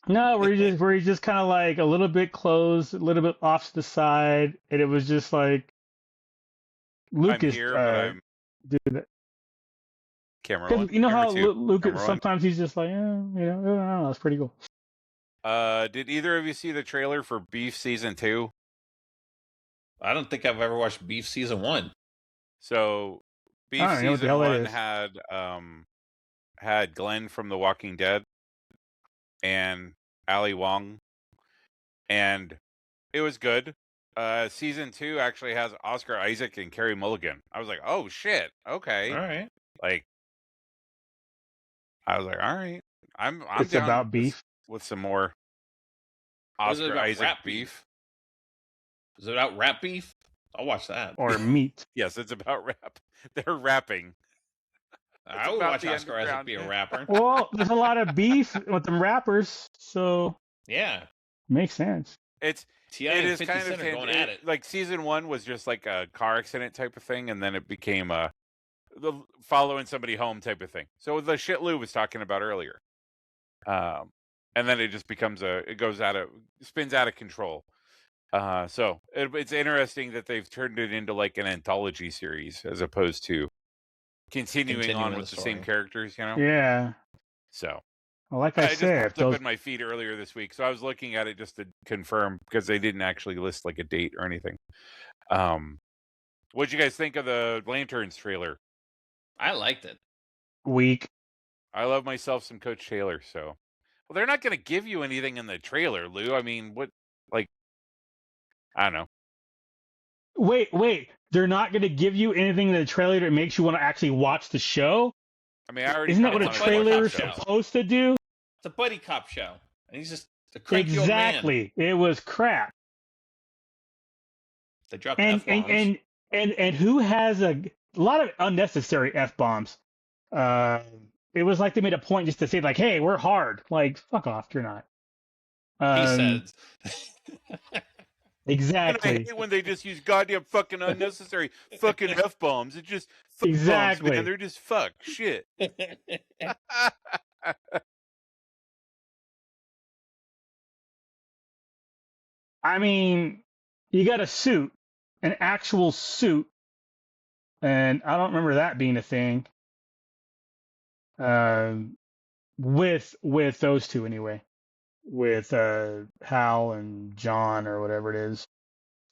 No, where he's just kind of like a little bit closed, a little bit off to the side, and it was just like Lucas. I'm here, but I'm did that. camera 'Cause one. you know camera how two, Lucas camera one. sometimes he's just like, I don't know, that's pretty cool. Did either of you see the trailer for Beef Season 2? I don't think I've ever watched Beef Season 1. So Beef I don't know what the Season hell that 1 is. had Glenn from The Walking Dead and Ali Wong, and it was good. Season 2 actually has Oscar Isaac and Carey Mulligan. I was like, oh shit, okay. All right. Like, I was like, all right, I'm It's down about beef. with some more Was it Oscar about Isaac rap beef. Is it about rap beef? I'll watch that. Or meat. Yes, it's about rap. They're rapping. I would about watch the Oscar Isaac be a underground. rapper. Well, there's a lot of beef with them rappers, so Yeah. makes sense. It T.I. is and 50 kind of Cent are going at it. like season 1 was just like a car accident type of thing, and then it became the following somebody home type of thing. So the shit Lou was talking about earlier, and then it just becomes spins out of control. So it's interesting that they've turned it into like an anthology series as opposed to continuing on with the same story. characters, you know. Yeah. So Well, like I I just said, if popped up those in my feed earlier this week, so I was looking at it just to confirm because they didn't actually list like a date or anything. What'd you guys think of the Lanterns trailer? I liked it. week. I love myself some Coach Taylor, so well, they're not going to give you anything in the trailer, Lou. I mean, what? Like, I don't know. Wait. They're not going to give you anything in the trailer that makes you want to actually watch the show? I mean, I already Isn't that kind what of a want to watch trailer the is show. supposed to do? It's a buddy cop show, and he's just a cranky old man. Exactly. It was crap. They dropped And F-bombs. and who has a lot of unnecessary F-bombs? It was like they made a point just to say like, "Hey, we're hard." Like, fuck off, you're not. He said. And I Exactly. hate when they just use goddamn fucking unnecessary fucking F-bombs. It's just fuck bombs, Exactly. man. They're just fuck shit. I mean, you got a suit, an actual suit, and I don't remember that being a thing. With those two anyway, with Hal and John or whatever it is.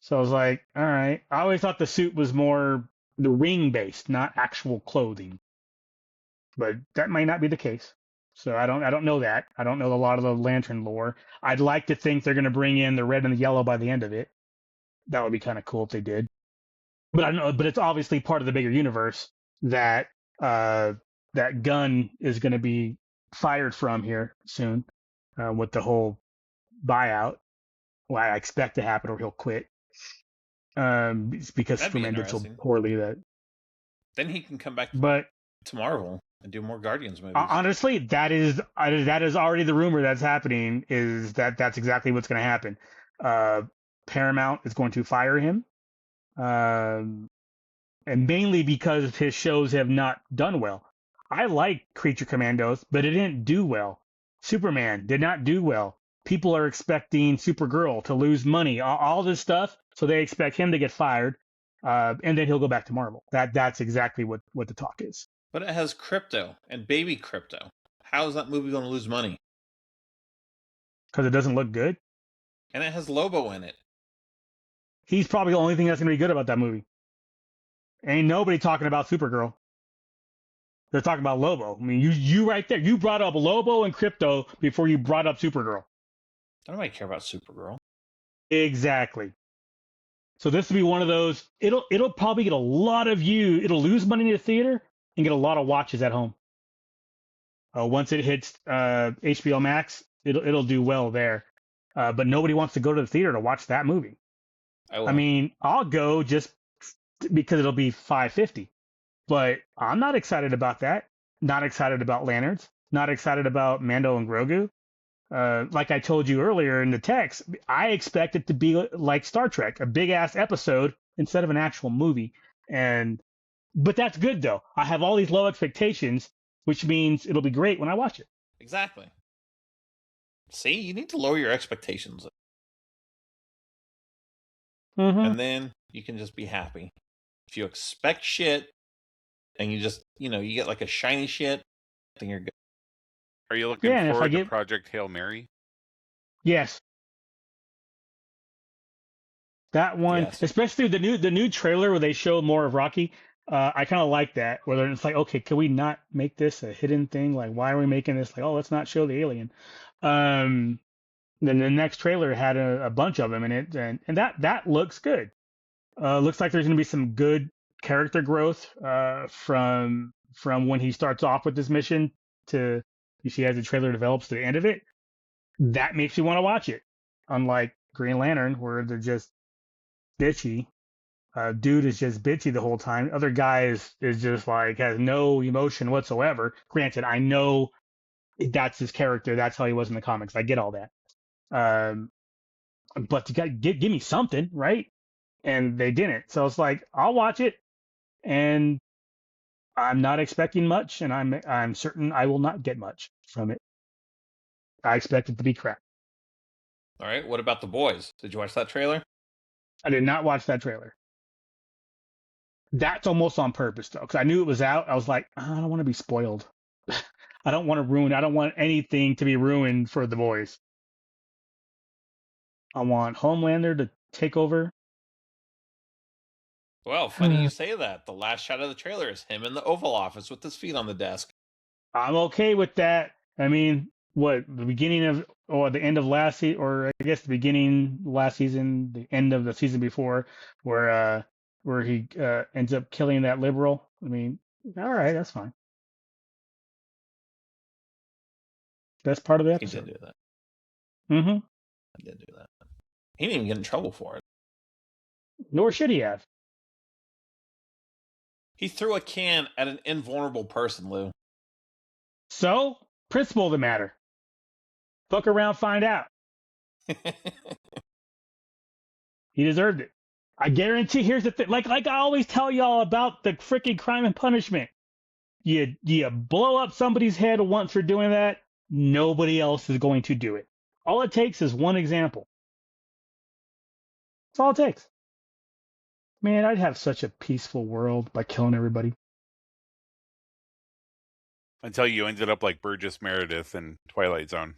So I was like, all right. I always thought the suit was more the ring based, not actual clothing. But that might not be the case. So I don't know that. I don't know a lot of the Lantern lore. I'd like to think they're going to bring in the red and the yellow by the end of it. That would be kind of cool if they did. But I don't know. But it's obviously part of the bigger universe that that gun is going to be fired from here soon with the whole buyout. Well, I expect to happen or he'll quit. It's because That'd be Superman did so interesting. poorly that. Then he can come back But to Marvel and do more Guardians movies. honestly, that is already the rumor that's happening. Is that's exactly what's going to happen. Paramount is going to fire him, and mainly because his shows have not done well. I like Creature Commandos, but it didn't do well. Superman did not do well. People are expecting Supergirl to lose money, all this stuff, so they expect him to get fired, and then he'll go back to Marvel. That's exactly what the talk is. But it has crypto and baby crypto. How is that movie going to lose money? Because it doesn't look good. And it has Lobo in it. He's probably the only thing that's going to be good about that movie. Ain't nobody talking about Supergirl. They're talking about Lobo. I mean, you right there. You brought up Lobo and crypto before you brought up Supergirl. Nobody care about Supergirl. Exactly. So this will be one of those. It'll probably get a lot of views. It'll lose money in the theater and get a lot of watches at home. Once it hits HBO Max, it'll do well there. But nobody wants to go to the theater to watch that movie. I mean, I'll go just because it'll be $5.50. But I'm not excited about that. Not excited about Lanterns. Not excited about Mando and Grogu. Like I told you earlier in the text, I expect it to be like Star Trek, a big ass episode instead of an actual movie. But that's good though. I have all these low expectations, which means it'll be great when I watch it. Exactly. See, you need to lower your expectations. Mm-hmm. And then you can just be happy. If you expect shit and you just, you get like a shiny shit, then you're good. Are you looking forward to Project Hail Mary? Yes. That one, yes. Especially the new trailer where they show more of Rocky. I kind of like that, where it's like, okay, can we not make this a hidden thing? Like, why are we making this? Like, oh, let's not show the alien. Then the next trailer had a bunch of them in it, and that looks good. Looks like there's going to be some good character growth from when he starts off with this mission to you see as the trailer develops to the end of it. That makes you want to watch it. Unlike Green Lantern, where they're just bitchy. Dude is just bitchy the whole time. Other guy is just like has no emotion whatsoever. Granted, I know that's his character. That's how he was in the comics. I get all that. But you got give me something, right? And they didn't. So it's like I'll watch it, and I'm not expecting much, and I'm certain I will not get much from it. I expect it to be crap. All right. What about The Boys? Did you watch that trailer? I did not watch that trailer. That's almost on purpose, though, because I knew it was out. I was like, I don't want to be spoiled. I don't want anything to be ruined for the boys. I want Homelander to take over. Well, funny you say that. The last shot of the trailer is him in the Oval Office with his feet on the desk. I'm okay with that. I mean, the beginning of, or the end of last season, or I guess the beginning last season, the end of the season before, where he ends up killing that liberal. I mean, all right, that's fine. That's part of the He did episode. do that. Mm-hmm. He did do that. He didn't even get in trouble for it. Nor should he have. He threw a can at an invulnerable person, Lou. So, principle of the matter. Fuck around, find out. He deserved it. I guarantee. Here's the thing. Like I always tell y'all about the freaking Crime and Punishment. You blow up somebody's head once for doing that. Nobody else is going to do it. All it takes is one example. That's all it takes. Man, I'd have such a peaceful world by killing everybody. Until you ended up like Burgess Meredith in Twilight Zone.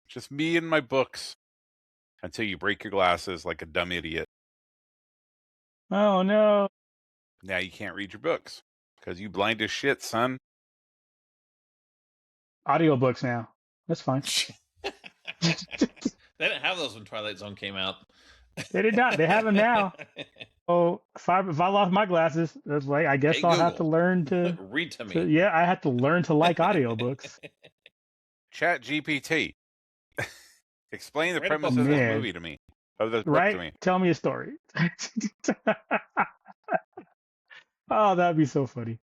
Just me and my books. Until you break your glasses like a dumb idiot. Oh, no. Now you can't read your books. Because you blind as shit, son. Audiobooks now. That's fine. They didn't have those when Twilight Zone came out. They did not. They have them now. Oh, if I lost my glasses, that's like, I guess Hey, I'll Google, have to learn to read to me. yeah, I have to learn to like audiobooks. Chat GPT. Explain the Write a premise book. of this Man. movie to me. Of this book Right? to me. Tell me a story. Oh, that'd be so funny.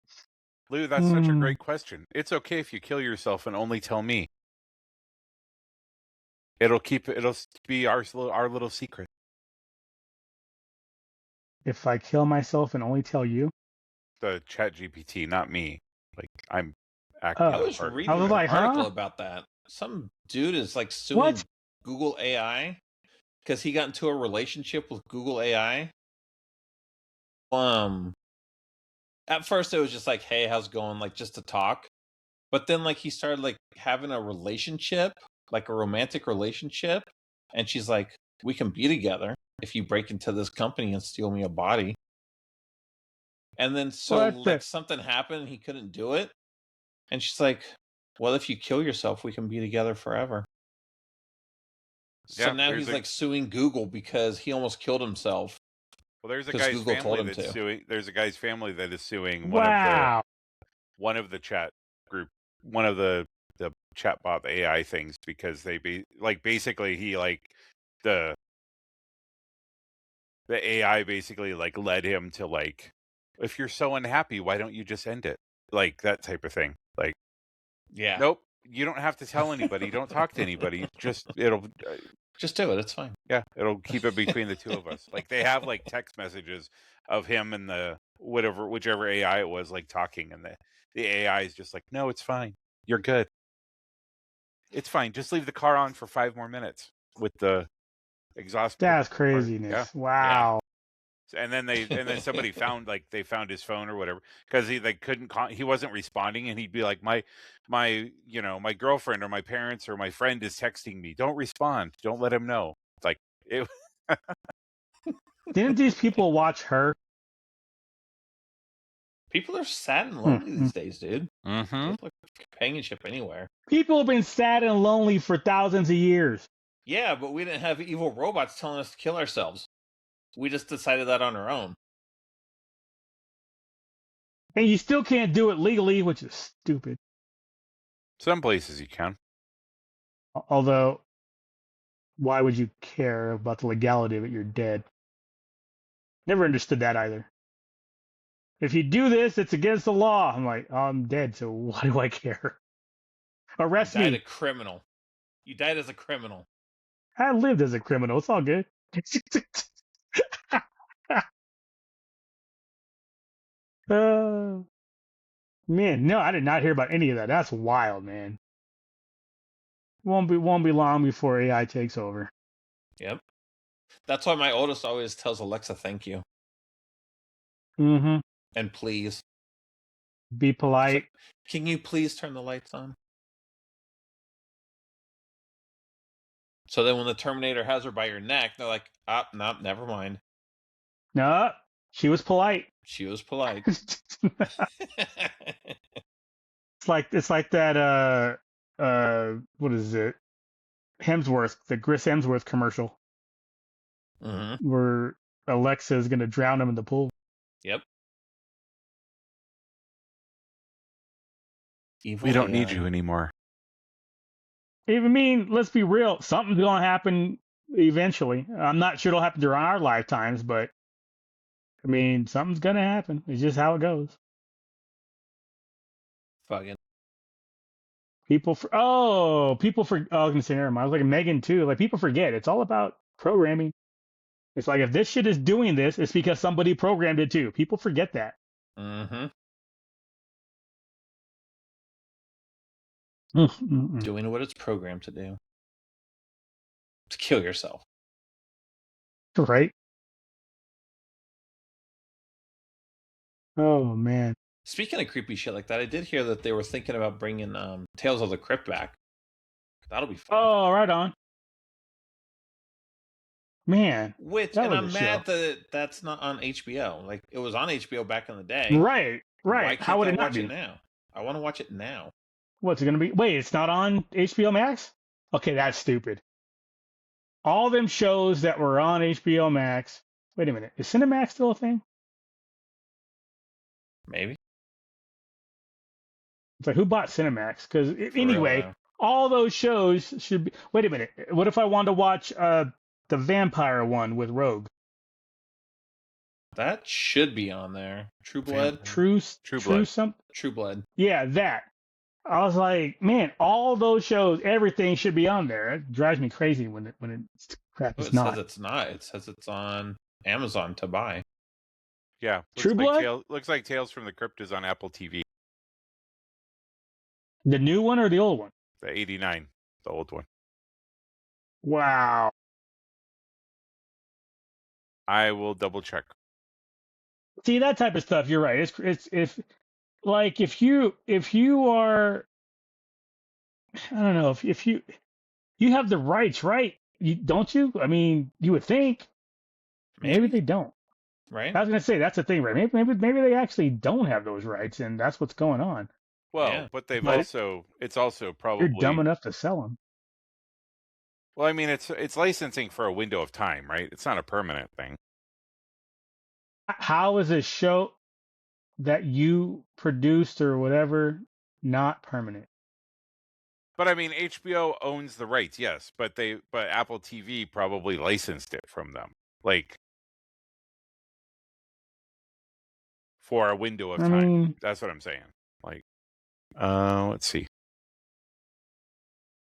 Lou, that's such a great question. It's okay if you kill yourself and only tell me. It'll be our little secret. If I kill myself and only tell you? The Chat GPT, not me. Like I'm Oh. acting. I was reading an like, article huh? about that. Some dude is like suing What? Google AI because he got into a relationship with Google AI. At first it was just like, hey, how's it going? Like just to talk. But then like he started like having a relationship, like a romantic relationship, and she's like, we can be together if you break into this company and steal me a body. And then something happened and he couldn't do it. And she's like, well, if you kill yourself, we can be together forever. So now he's like suing Google because he almost killed himself. Well, there's a guy's Google told family him that's to. suing. There's a guy's family that is suing Wow. one of the chat group, one of the chatbot AI things because they basically he like the AI basically like led him to like, if you're so unhappy, why don't you just end it? Like that type of thing. Like, yeah, nope, you don't have to tell anybody. Don't talk to anybody. It'll just do it. It's fine. Yeah, it'll keep it between the two of us. Like they have like text messages of him and the whichever AI it was like talking, and the AI is just like, no, it's fine. You're good. It's fine. Just leave the car on for 5 more minutes with the exhaust. That's craziness. Yeah. Wow. And then somebody found his phone or whatever because he couldn't he wasn't responding, and he'd be like, my girlfriend or my parents or my friend is texting me. Don't respond. Don't let him know. It's like it. Didn't these people watch Her? People are sad and lonely these days, dude. Mm-hmm. They look for companionship anywhere. People have been sad and lonely for thousands of years. Yeah, but we didn't have evil robots telling us to kill ourselves. We just decided that on our own. And you still can't do it legally, which is stupid. Some places you can. Although, why would you care about the legality of it? You're dead. Never understood that either. If you do this, it's against the law. I'm like, oh, I'm dead, so why do I care? Arrest me. You died a criminal. You died as a criminal. I lived as a criminal. It's all good. Man, no, I did not hear about any of that. That's wild, man. Won't be long before AI takes over. Yep. That's why my oldest always tells Alexa, thank you. Mm-hmm. And please. Be polite. Like, can you please turn the lights on? So then when the Terminator has her by her neck, they're like, no, never mind. No, she was polite. She was polite. It's like that what is it? Hemsworth, the Chris Hemsworth commercial Mm-hmm. where Alexa is gonna drown him in the pool. Yep. Evil We don't AI. need you anymore. I mean, let's be real. Something's gonna happen eventually. I'm not sure it'll happen during our lifetimes, but I mean, something's gonna happen. It's just how it goes. Fucking. I was gonna say never mind. I was like Megan too. Like people forget it's all about programming. It's like if this shit is doing this, it's because somebody programmed it too. People forget that. Mm-hmm. Mm-mm-mm. Doing what it's programmed to do. To kill yourself. Right? Oh man. Speaking of creepy shit like that, I did hear that they were thinking about bringing Tales of the Crypt back. That'll be fun. Oh, right on. Man. that was I'm a mad show. that that's not on HBO. Like it was on HBO back in the day. Right. Why How would can't it I not watch it be? now? I want to watch it now. What's it gonna be? Wait, it's not on HBO Max? Okay, that's stupid. All them shows that were on HBO Max. Wait a minute. Is Cinemax still a thing? Maybe. It's like who bought Cinemax? Because For real, anyway, though. all those shows should be. Wait a minute. What if I wanted to watch the vampire one with Rogue? That should be on there. True Blood. True Blood. True Blood. Yeah, that. I was like, man, all those shows, everything should be on there. It drives me crazy when it's crap. Oh, It's it not. says it's not. It says it's on Amazon to buy. Yeah. True Blood? Looks like Tales from the Crypt is on Apple TV. The new one or the old one? The 89, the old one. Wow. I will double check. See that type of stuff. You're right. It's if you are, I don't know, if you have the rights, right? Don't you? I mean, you would think. Maybe they don't. Right? I was gonna say that's the thing, right? Maybe they actually don't have those rights, and that's what's going on. Well, Yeah. but it's also You're probably dumb enough to sell them. Well, I mean, it's licensing for a window of time, right? It's not a permanent thing. How is a show that you produced or whatever not permanent? But I mean, HBO owns the rights, yes, but Apple TV probably licensed it from them, like for a window of time. mean, That's what I'm saying. Like, let's see.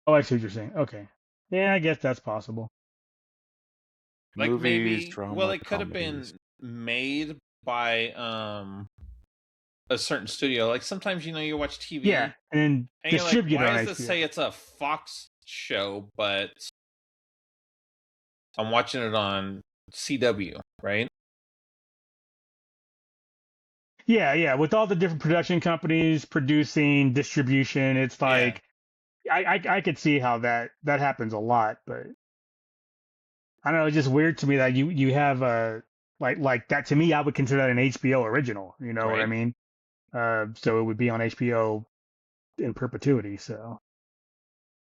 oh, I see what you're saying. Okay, yeah, I guess that's possible. Like Movies, maybe. drama, Well, it could have been comedies. made by a certain studio. Like sometimes you watch TV. Yeah, and And you're like, distribute why on does it HBO. say it's a Fox show, but I'm watching it on CW, right? Yeah, with all the different production companies producing distribution, it's like I could see how that happens a lot, but I don't know, it's just weird to me that you have a like that. To me, I would consider that an HBO original. You know what I Right. mean? So it would be on HBO in perpetuity. So,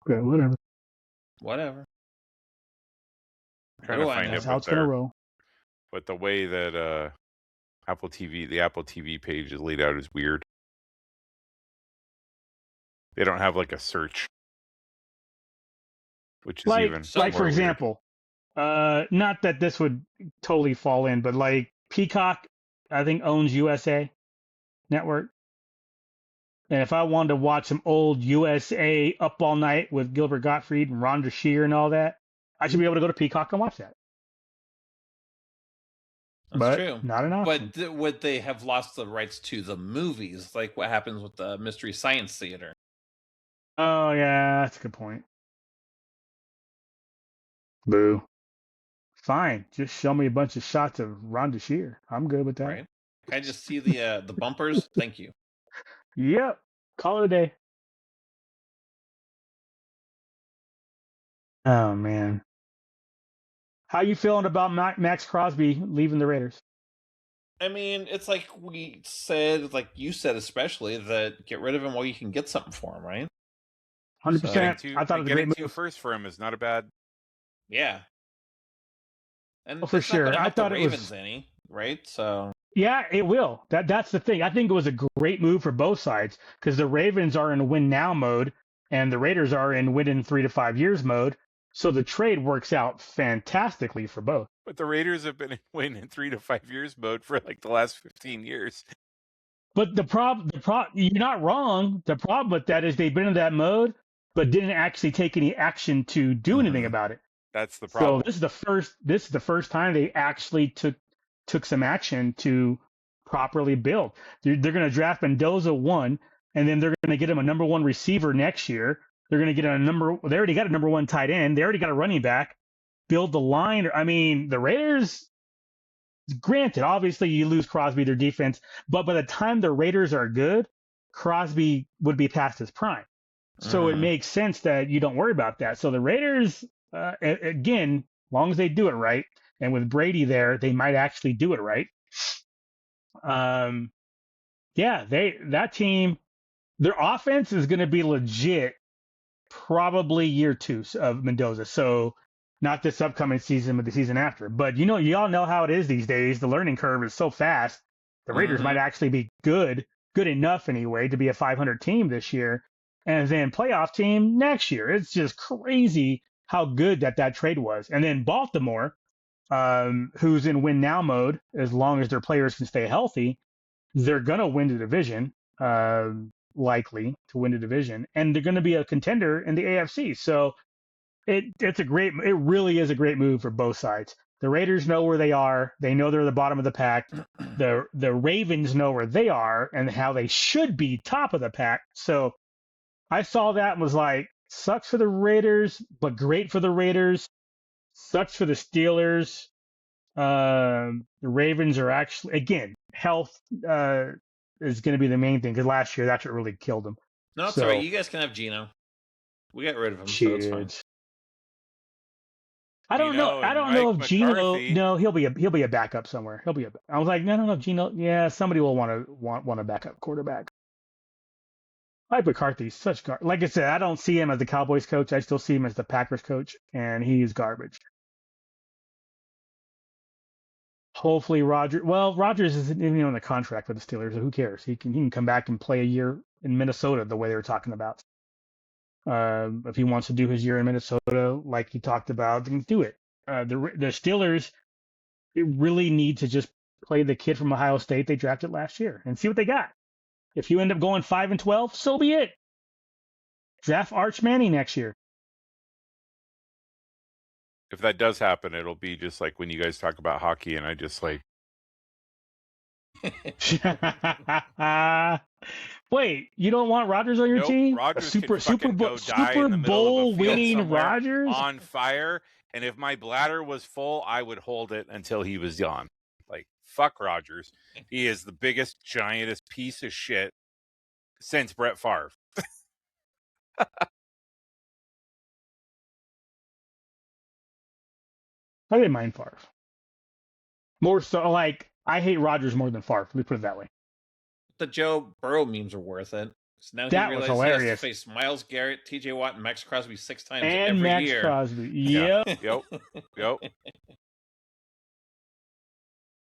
okay, whatever. Whatever. I'm trying to find That's it, how it's gonna roll. but the way that the Apple TV page is laid out is weird. They don't have like a search, which is even Like more for weird. example, not that this would totally fall in, but like Peacock, I think owns USA Network. And if I wanted to watch some old USA Up All Night with Gilbert Gottfried and Rhonda Shear and all that, I should be able to go to Peacock and watch that. That's but true. Not an option. But would they have lost the rights to the movies, like what happens with the Mystery Science Theater? Oh yeah, that's a good point. Boo. Fine, just show me a bunch of shots of Rhonda Shear. I'm good with that. Right? Can I just see the bumpers? Thank you. Yep. Call it a day. Oh man, how you feeling about Max Crosby leaving the Raiders? I mean, it's like we said, like you said, especially that get rid of him while you can get something for him, right? 100%. I thought it was a great Getting two move. first for him is not a bad. Yeah, and Oh, for it's not going sure. to I help the thought it Ravens was. any, right? So Yeah, it will. That's the thing. I think it was a great move for both sides because the Ravens are in win now mode and the Raiders are in win in 3 to 5 years mode. So the trade works out fantastically for both. But the Raiders have been in win in 3 to 5 years mode for like the last 15 years. But you're not wrong. The problem with that is they've been in that mode, but didn't actually take any action to do anything about it. That's the So problem. this is the first time they actually took some action to properly build. They're going to draft Mendoza 1, and then they're going to get him a number 1 receiver next year. They're going to get they already got a number 1 tight end. They already got a running back. Build the line. I mean, the Raiders, granted, obviously you lose Crosby, their defense, but by the time the Raiders are good, Crosby would be past his prime. So it makes sense that you don't worry about that. So the Raiders, again, as long as they do it right, and with Brady there, they might actually do it right. Yeah, that team, their offense is going to be legit probably year 2 of Mendoza. So not this upcoming season, but the season after. But y'all know how it is these days. The learning curve is so fast. The Raiders might actually be good enough anyway to be a 500 team this year, and then playoff team next year. It's just crazy how good that trade was. And then Baltimore, who's in win now mode, as long as their players can stay healthy, they're gonna win the division, likely to win the division, and they're gonna be a contender in the AFC. So it really is a great move for both sides. The Raiders know where they are. They know they're the bottom of the pack. The Ravens know where they are and how they should be top of the pack. So I saw that and was like, sucks for the Raiders, but great for the Raiders. Sucks for the Steelers. The Ravens are actually, again, health is going to be the main thing because last year that's what really killed them. No, it's all right. You guys can have Geno. We got rid of him, so it's fine. I don't know. I don't know if Geno. No, he'll be a backup somewhere. I was like, no, Geno. Yeah, somebody will want a backup quarterback. Mike McCarthy's like I said, I don't see him as the Cowboys coach. I still see him as the Packers coach, and he's garbage. Hopefully Rodgers isn't even on the contract with the Steelers, so who cares? He can come back and play a year in Minnesota the way they were talking about. If he wants to do his year in Minnesota like he talked about, then do it. The Steelers really need to just play the kid from Ohio State they drafted last year and see what they got. If you end up going 5-12, so be it. Draft Arch Manning next year. If that does happen, it'll be just like when you guys talk about hockey, and I just like. Wait, you don't want Rodgers on your team? Rodgers Super Bowl winning Rodgers on fire. And if my bladder was full, I would hold it until he was gone. Like, fuck Rodgers. He is the biggest, giantest piece of shit since Brett Favre. I didn't mind Favre. More so, like, I hate Rodgers more than Favre. Let me put it that way. The Joe Burrow memes are worth it. So now that he was realizes hilarious. he has to face Myles Garrett, TJ Watt, and Max Crosby 6 times and every Max year. Crosby. Yep. Yep.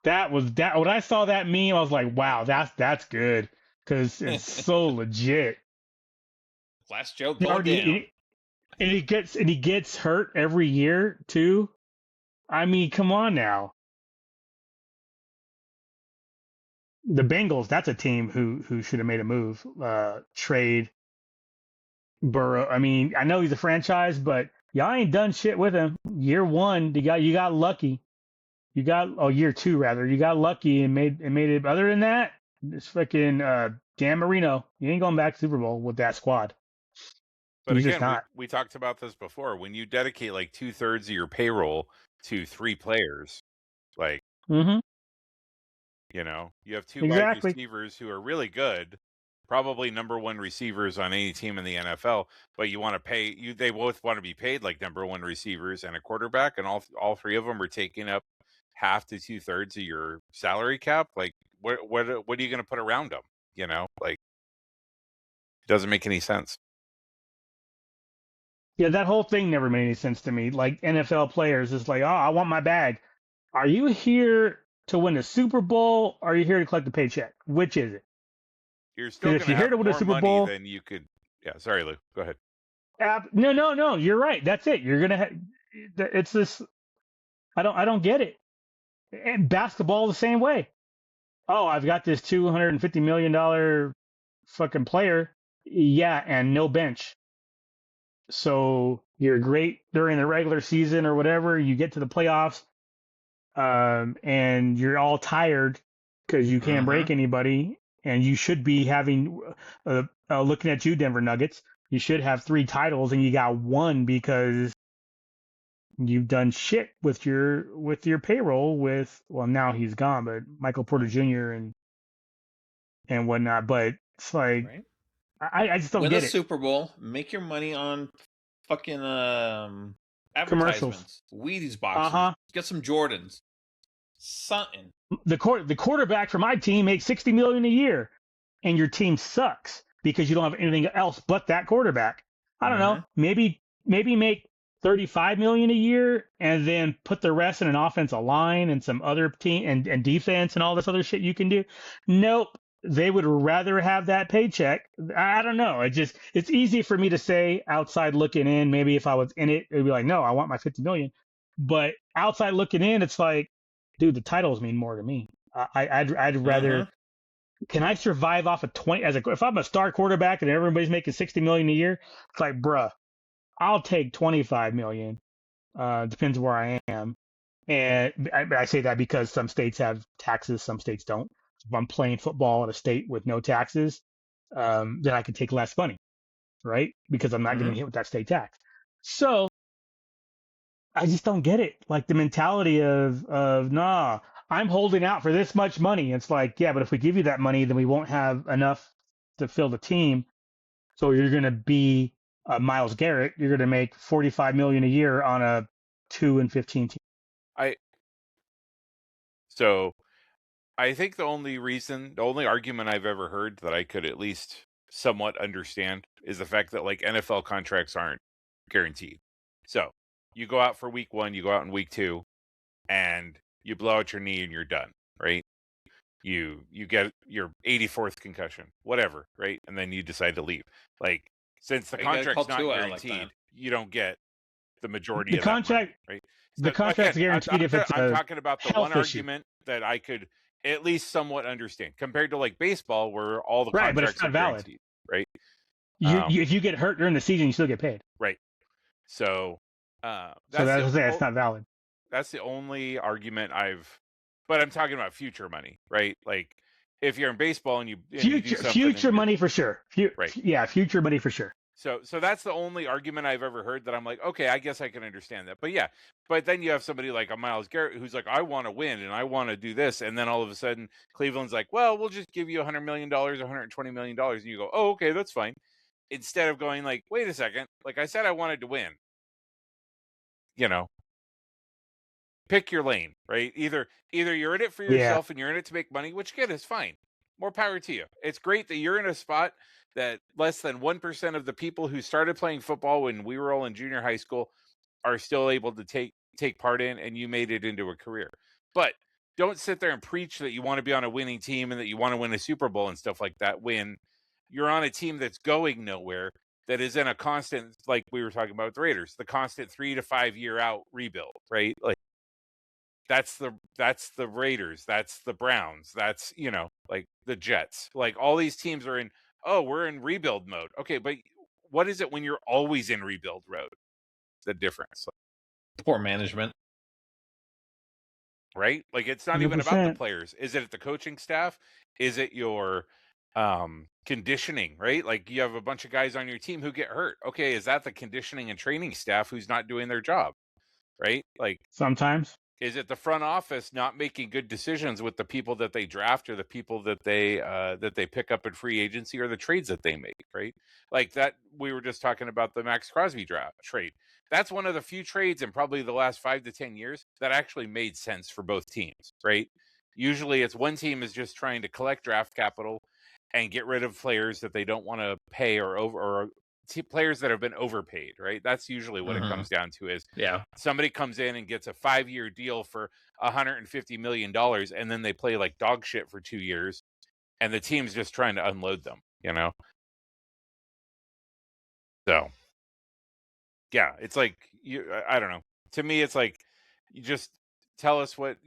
That was that. When I saw that meme, I was like, "Wow, that's good," because it's so legit. Last joke going down. And he gets hurt every year too. I mean, come on now. The Bengals, that's a team who should have made a move. Trade Burrow. I mean, I know he's a franchise, but y'all ain't done shit with him. Year 1, you got lucky. Year 2 rather. You got lucky and made it. Other than that, it's freaking Dan Marino. You ain't going back to Super Bowl with that squad. But again, we talked about this before. When you dedicate like 2/3 of your payroll to 3 players, like, you have 2 wide receivers who are really good, probably number one receivers on any team in the NFL, but you want to pay they both want to be paid like number one receivers and a quarterback, and all three of them are taking up half to 2/3 of your salary cap. Like, what are you going to put around them? Like, it doesn't make any sense. Yeah, that whole thing never made any sense to me. Like NFL players, it's like, oh, I want my bag. Are you here to win the Super Bowl? Or are you here to collect the paycheck? Which is it? You're still going If to you're here have to win the more Super money Bowl, than you could. Yeah, sorry, Lou. Go ahead. no. You're right. That's it. You're gonna. It's this. I don't get it. And basketball the same way. Oh, I've got this $250 million fucking player. Yeah, and no bench. So you're great during the regular season or whatever. You get to the playoffs, and you're all tired because you can't break anybody. And you should be having, looking at you, Denver Nuggets. You should have 3 titles, and you got 1 because you've done shit with your payroll. Well, now he's gone, but Michael Porter Jr. and whatnot. But it's like, Right? I just don't Win get the it. Super Bowl, make your money on fucking Commercials. advertisements, Wheaties boxes, get some Jordans, something. The quarterback for my team makes $60 million a year, and your team sucks because you don't have anything else but that quarterback. I don't know. Maybe make $35 million a year, and then put the rest in an offensive line and some other team and defense and all this other shit you can do. Nope. They would rather have that paycheck. I don't know. It's easy for me to say outside looking in. Maybe if I was in it, it'd be like, no, I want my 50 million. But outside looking in, it's like, dude, the titles mean more to me. I'd rather. Can I survive off of 20 if I'm a star quarterback and everybody's making 60 million a year? It's like, bruh, I'll take 25 million. Depends where I am. And I say that because some states have taxes, some states don't. If I'm playing football in a state with no taxes, then I can take less money, right? Because I'm not getting hit with that state tax. So I just don't get it. Like the mentality of nah, I'm holding out for this much money. It's like, yeah, but if we give you that money, then we won't have enough to fill the team. So you're going to be Myles Garrett. You're going to make 45 million a year on a 2-15 team. I think the only argument I've ever heard that I could at least somewhat understand is the fact that like NFL contracts aren't guaranteed. So you go out for week 1, you go out in week 2, and you blow out your knee and you're done, right? You get your 84th concussion, whatever, right? And then you decide to leave. Like, since the contract's not guaranteed, you don't get the majority of that money, right? The contract's guaranteed if it's I'm talking about the one issue. argument that I could at least somewhat understand compared to like baseball where all the right, contracts but it's not are valid. guaranteed, right? If you get hurt during the season, you still get paid. Right. So it's not valid. That's the only argument but I'm talking about future money, right? Like if you're in baseball and you future money for sure. Right. Yeah, future money for sure. So that's the only argument I've ever heard that I'm like, okay, I guess I can understand that. But yeah, but then you have somebody like a Myles Garrett who's like, I want to win and I want to do this, and then all of a sudden Cleveland's like, well, we'll just give you $100 million, $120 million, and you go, oh, okay, that's fine. Instead of going like, wait a second, like I said, I wanted to win. Pick your lane, right? Either you're in it for yourself and you're in it to make money, which again is fine. More power to you. It's great that you're in a spot that less than 1% of the people who started playing football when we were all in junior high school are still able to take part in, and you made it into a career. But don't sit there and preach that you want to be on a winning team and that you want to win a Super Bowl and stuff like that when you're on a team that's going nowhere, that is in a constant, like we were talking about with the Raiders, the constant 3 to 5 year out rebuild, right? Like that's the Raiders, that's the Browns, that's like the Jets. Like all these teams are we're in rebuild mode. Okay, but what is it when you're always in rebuild mode? The difference. Poor management. Right? Like it's not 100%. Even about the players. Is it the coaching staff? Is it your conditioning, right? Like you have a bunch of guys on your team who get hurt. Okay, is that the conditioning and training staff who's not doing their job? Right? Like sometimes. Is it the front office not making good decisions with the people that they draft or the people that they pick up in free agency or the trades that they make, right? Like that, we were just talking about the Max Crosby draft trade. That's one of the few trades in probably the last 5 to 10 years that actually made sense for both teams, right? Usually it's one team is just trying to collect draft capital and get rid of players that they don't want to pay or players that have been overpaid, right? That's usually what it comes down to is somebody comes in and gets a 5-year deal for $150 million and then they play like dog shit for 2 years and the team's just trying to unload them, you know? So, yeah, it's like, I don't know. To me, it's like, you just tell us what,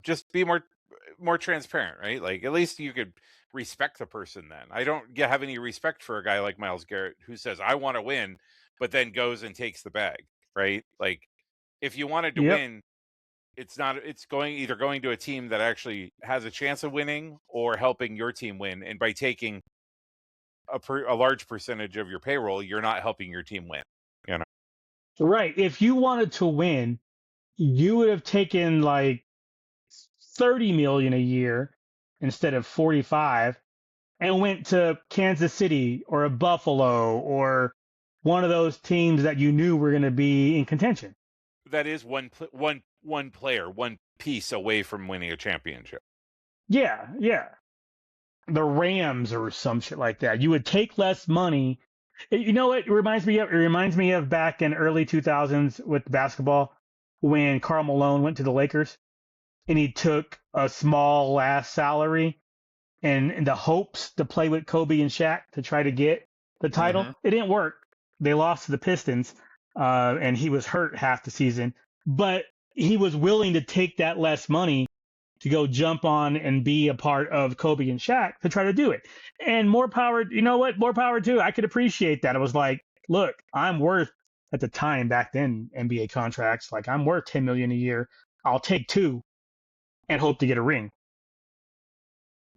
just be more transparent, right? Like, at least you could respect the person then. I don't have any respect for a guy like Myles Garrett who says, I want to win, but then goes and takes the bag, right? Like, if you wanted to win, it's either going to a team that actually has a chance of winning or helping your team win. And by taking a large percentage of your payroll, you're not helping your team win, you know? Right. If you wanted to win, you would have taken like 30 million a year instead of 45 and went to Kansas City or a Buffalo or one of those teams that you knew were going to be in contention. That is one player, one piece away from winning a championship. Yeah. The Rams or some shit like that. You would take less money. You know what it reminds me of? It reminds me of back in early 2000s with basketball when Karl Malone went to the Lakers and he took a small last salary and in the hopes to play with Kobe and Shaq to try to get the title. It didn't work. They lost to the Pistons, and he was hurt half the season. But he was willing to take that less money to go jump on and be a part of Kobe and Shaq to try to do it. And more power, you know what? More power too. I could appreciate that. It was like, look, I'm worth at the time back then NBA contracts, like I'm worth $10 million a year. I'll take 2 and hope to get a ring.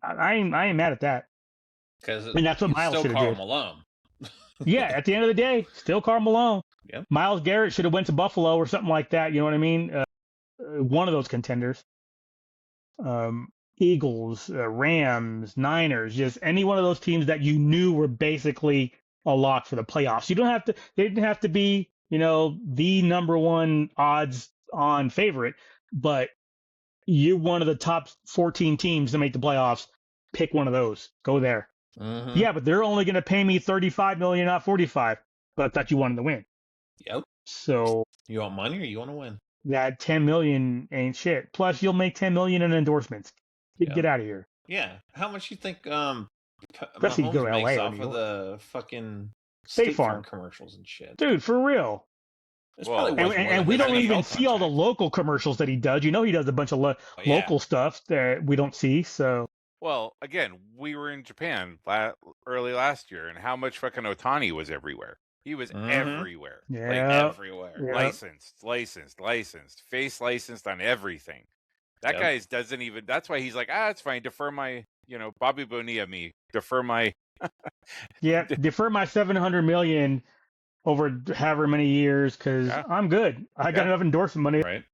I ain't mad at that. Because that's what Miles should have did. Malone. Yeah, at the end of the day, still Karl Malone. Yep. Myles Garrett should have went to Buffalo or something like that. You know what I mean? One of those contenders. Eagles, Rams, Niners, just any one of those teams that you knew were basically a lock for the playoffs. You don't have to. They didn't have to be, the number one odds on favorite, but you're one of the top 14 teams to make the playoffs. Pick one of those. Go there. Yeah, but they're only going to pay me $35 million, not $45. But I thought you wanted to win. Yep. So you want money or you want to win? That $10 million ain't shit. Plus, you'll make $10 million in endorsements. Get out of here. Yeah. How much you think Especially Mahomes go to makes LA off of the fucking State Farm commercials and shit? Dude, for real. And we don't even see all the local commercials that he does. You know, he does a bunch of local stuff that we don't see. So, well, again, we were in Japan early last year, and how much fucking Otani was everywhere. He was everywhere. Yeah. Like everywhere. Yeah. Licensed. Face licensed on everything. That guy doesn't even. That's why he's like, it's fine. Defer my, Bobby Bonilla me. Defer my. Defer my $700 million over however many years because I'm good. I got enough endorsement money. Right.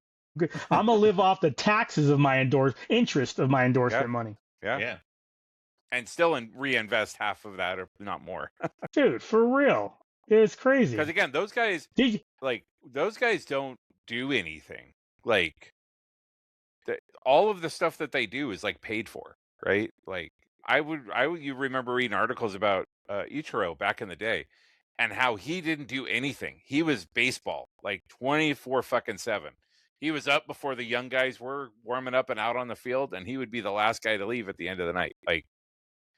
I'm gonna live off the taxes of my interest of my endorsement money. Yeah. And still reinvest half of that, or not more. Dude, for real, it's crazy. Because again, those guys don't do anything. Like all of the stuff that they do is like paid for, right? Like you remember reading articles about Ichiro back in the day. And how he didn't do anything. He was baseball, like 24/7. He was up before the young guys were warming up and out on the field, and he would be the last guy to leave at the end of the night. Like,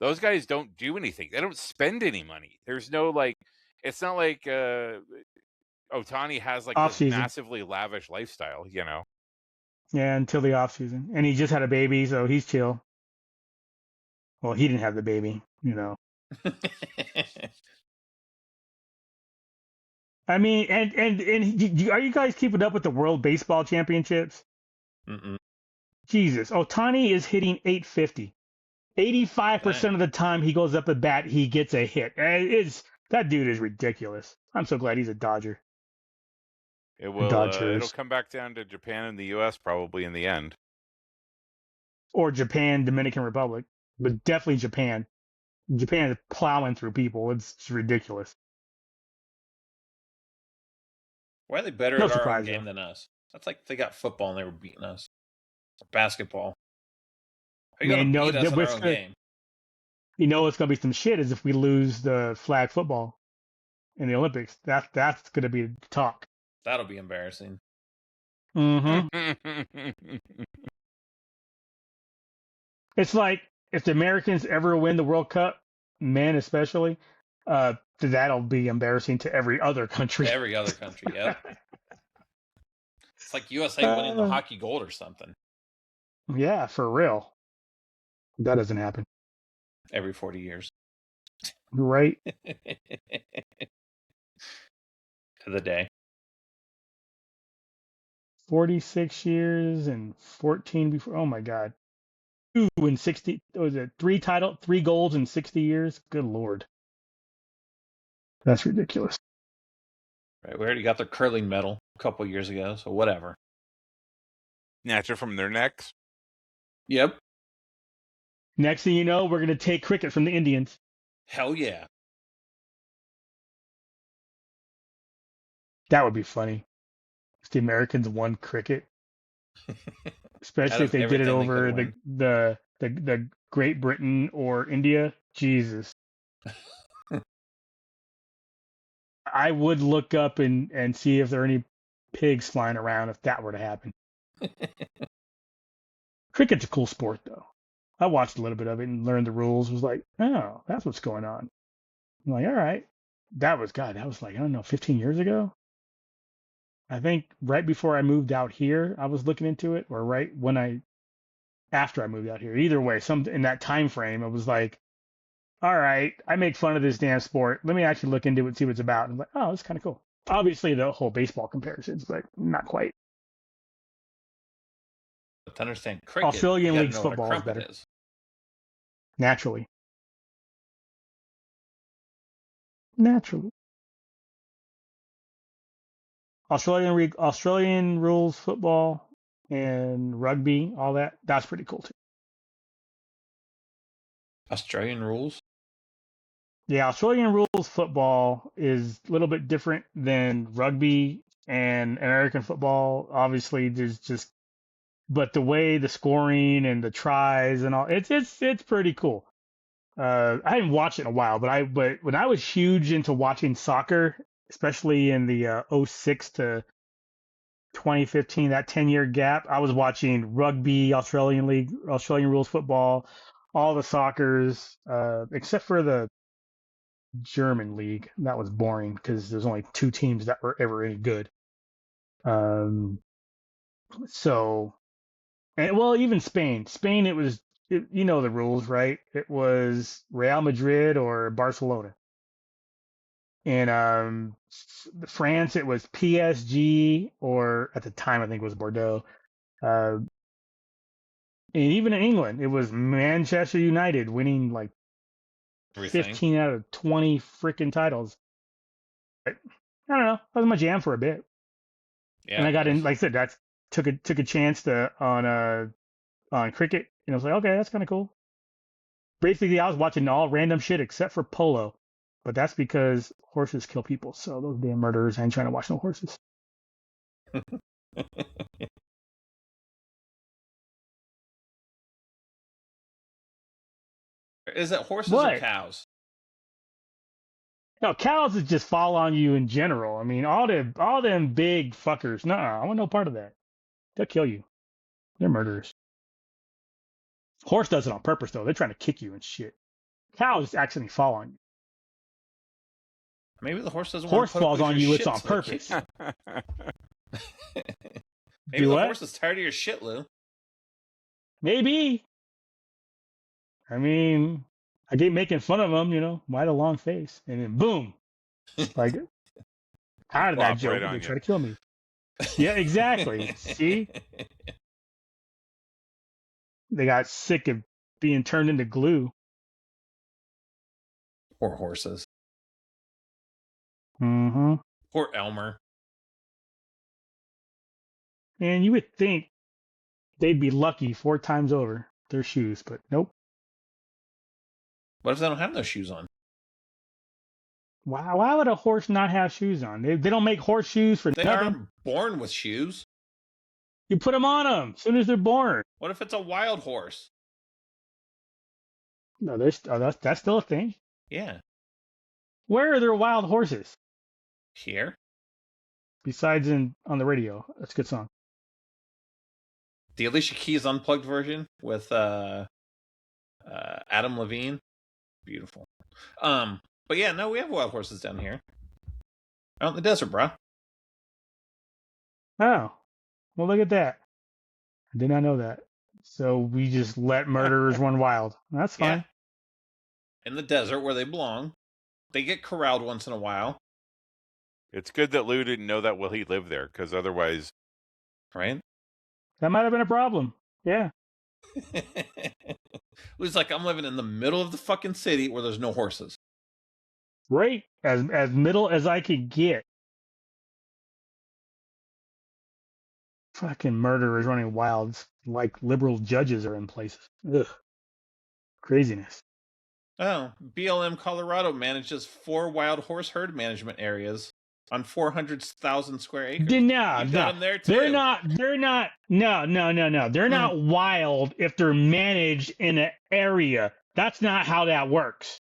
those guys don't do anything. They don't spend any money. There's no, it's not like Otani has, like, this massively lavish lifestyle, Yeah, until the offseason. And he just had a baby, so he's chill. Well, he didn't have the baby, I mean, and are you guys keeping up with the World Baseball Championships? Jesus, Otani is hitting 850. 85% of the time he goes up at bat, he gets a hit. That dude is ridiculous. I'm so glad he's a Dodger. It will. Dodgers. It'll come back down to Japan and the U.S. probably in the end. Or Japan, Dominican Republic, but definitely Japan. Japan is plowing through people. It's ridiculous. Why are they better No at our own surprise, game though. than us? That's like they got football and they were beating us. Basketball. How are you Man, going to beat us in our what's own gonna, game? you know what's going to be some shit is if we lose the flag football in the Olympics. That's going to be the talk. That'll be embarrassing. Mm-hmm. It's like if the Americans ever win the World Cup, men especially, that'll be embarrassing to every other country. Every other country, yep. It's like USA winning the hockey gold or something. Yeah, for real. That doesn't happen. Every 40 years. Right? To the day. 46 years and 14 before. Oh my God. 2 in 60. Was it 3 goals in 60 years? Good Lord. That's ridiculous. Right, we already got their curling medal a couple years ago, so whatever. Snatch it from their necks. Yep. Next thing you know, we're going to take cricket from the Indians. Hell yeah. That would be funny. If the Americans won cricket. Especially if they did it over the Great Britain or India. Jesus. I would look up and see if there are any pigs flying around if that were to happen. Cricket's a cool sport, though. I watched a little bit of it and learned the rules. Was like, oh, that's what's going on. I'm like, all right. That was like, I don't know, 15 years ago? I think right before I moved out here, I was looking into it, or right after I moved out here. Either way, in that time frame, it was like, all right, I make fun of this damn sport. Let me actually look into it and see what it's about. And I'm like, oh, it's kind of cool. Obviously, the whole baseball comparisons, but not quite. But to understand cricket, Australian you League's know what a football is crumpet better. is. Naturally. Australian rules football and rugby, all that. That's pretty cool too. Australian rules? Yeah, Australian rules football is a little bit different than rugby and American football. Obviously, but the way the scoring and the tries and all, it's pretty cool. I haven't watched it in a while, but when I was huge into watching soccer, especially in the 06 to 2015, that 10-year gap, I was watching rugby, Australian League, Australian rules football, all the soccers, except for the German league. That was boring because there's only 2 teams that were ever any good. Even Spain. Spain, you know the rules, right? It was Real Madrid or Barcelona. In France, it was PSG, or at the time, I think it was Bordeaux. And even in England, it was Manchester United winning like Everything. 15 out of 20 freaking titles. But, I don't know. That was my jam for a bit. Yeah, and I got in, like I said, that took a chance on cricket. And I was like, okay, that's kind of cool. Basically, I was watching all random shit except for polo. But that's because horses kill people. So those damn murderers, I ain't trying to watch no horses. Is it horses What? or cows? No, cows that just fall on you in general. I mean, all them big fuckers. Nuh-uh, I want no part of that. They'll kill you. They're murderers. Horse does it on purpose, though. They're trying to kick you and shit. Cows just accidentally fall on you. Maybe the horse doesn't Horse want to put falls up with on your you, shit, it's on so they purpose. kick you. Maybe Do the what? horse is tired of your shit, Lou. Maybe. I mean, I keep making fun of them, why the long face? And then boom. Like, out of that Flop joke, right on they you. try to kill me. Yeah, exactly. See? They got sick of being turned into glue. Poor horses. Mm-hmm. Poor Elmer. And you would think they'd be lucky 4 times over their shoes, but nope. What if they don't have no shoes on? Why would a horse not have shoes on? They don't make horseshoes for They nothing. aren't born with shoes. You put them on them as soon as they're born. What if it's a wild horse? No, that's still a thing. Yeah. Where are there wild horses Here. besides on the radio? That's a good song. The Alicia Keys unplugged version with Adam Levine. Beautiful. But yeah, no, we have wild horses down here. Out in the desert, bro. Oh, well, look at that. I did not know that. So we just let murderers run wild. That's fine. Yeah. In the desert where they belong. They get corralled once in a while. It's good that Lou didn't know that while he lived there, because otherwise... Right? That might have been a problem. Yeah. It was like, I'm living in the middle of the fucking city where there's no horses. Right. As middle as I could get. Fucking murderers running wild. It's like liberal judges are in places. Ugh. Craziness. Oh, BLM Colorado manages 4 wild horse herd management areas on 400,000 square acres. No, You've got them there too. They're not, no. They're not wild if they're managed in an area. That's not how that works.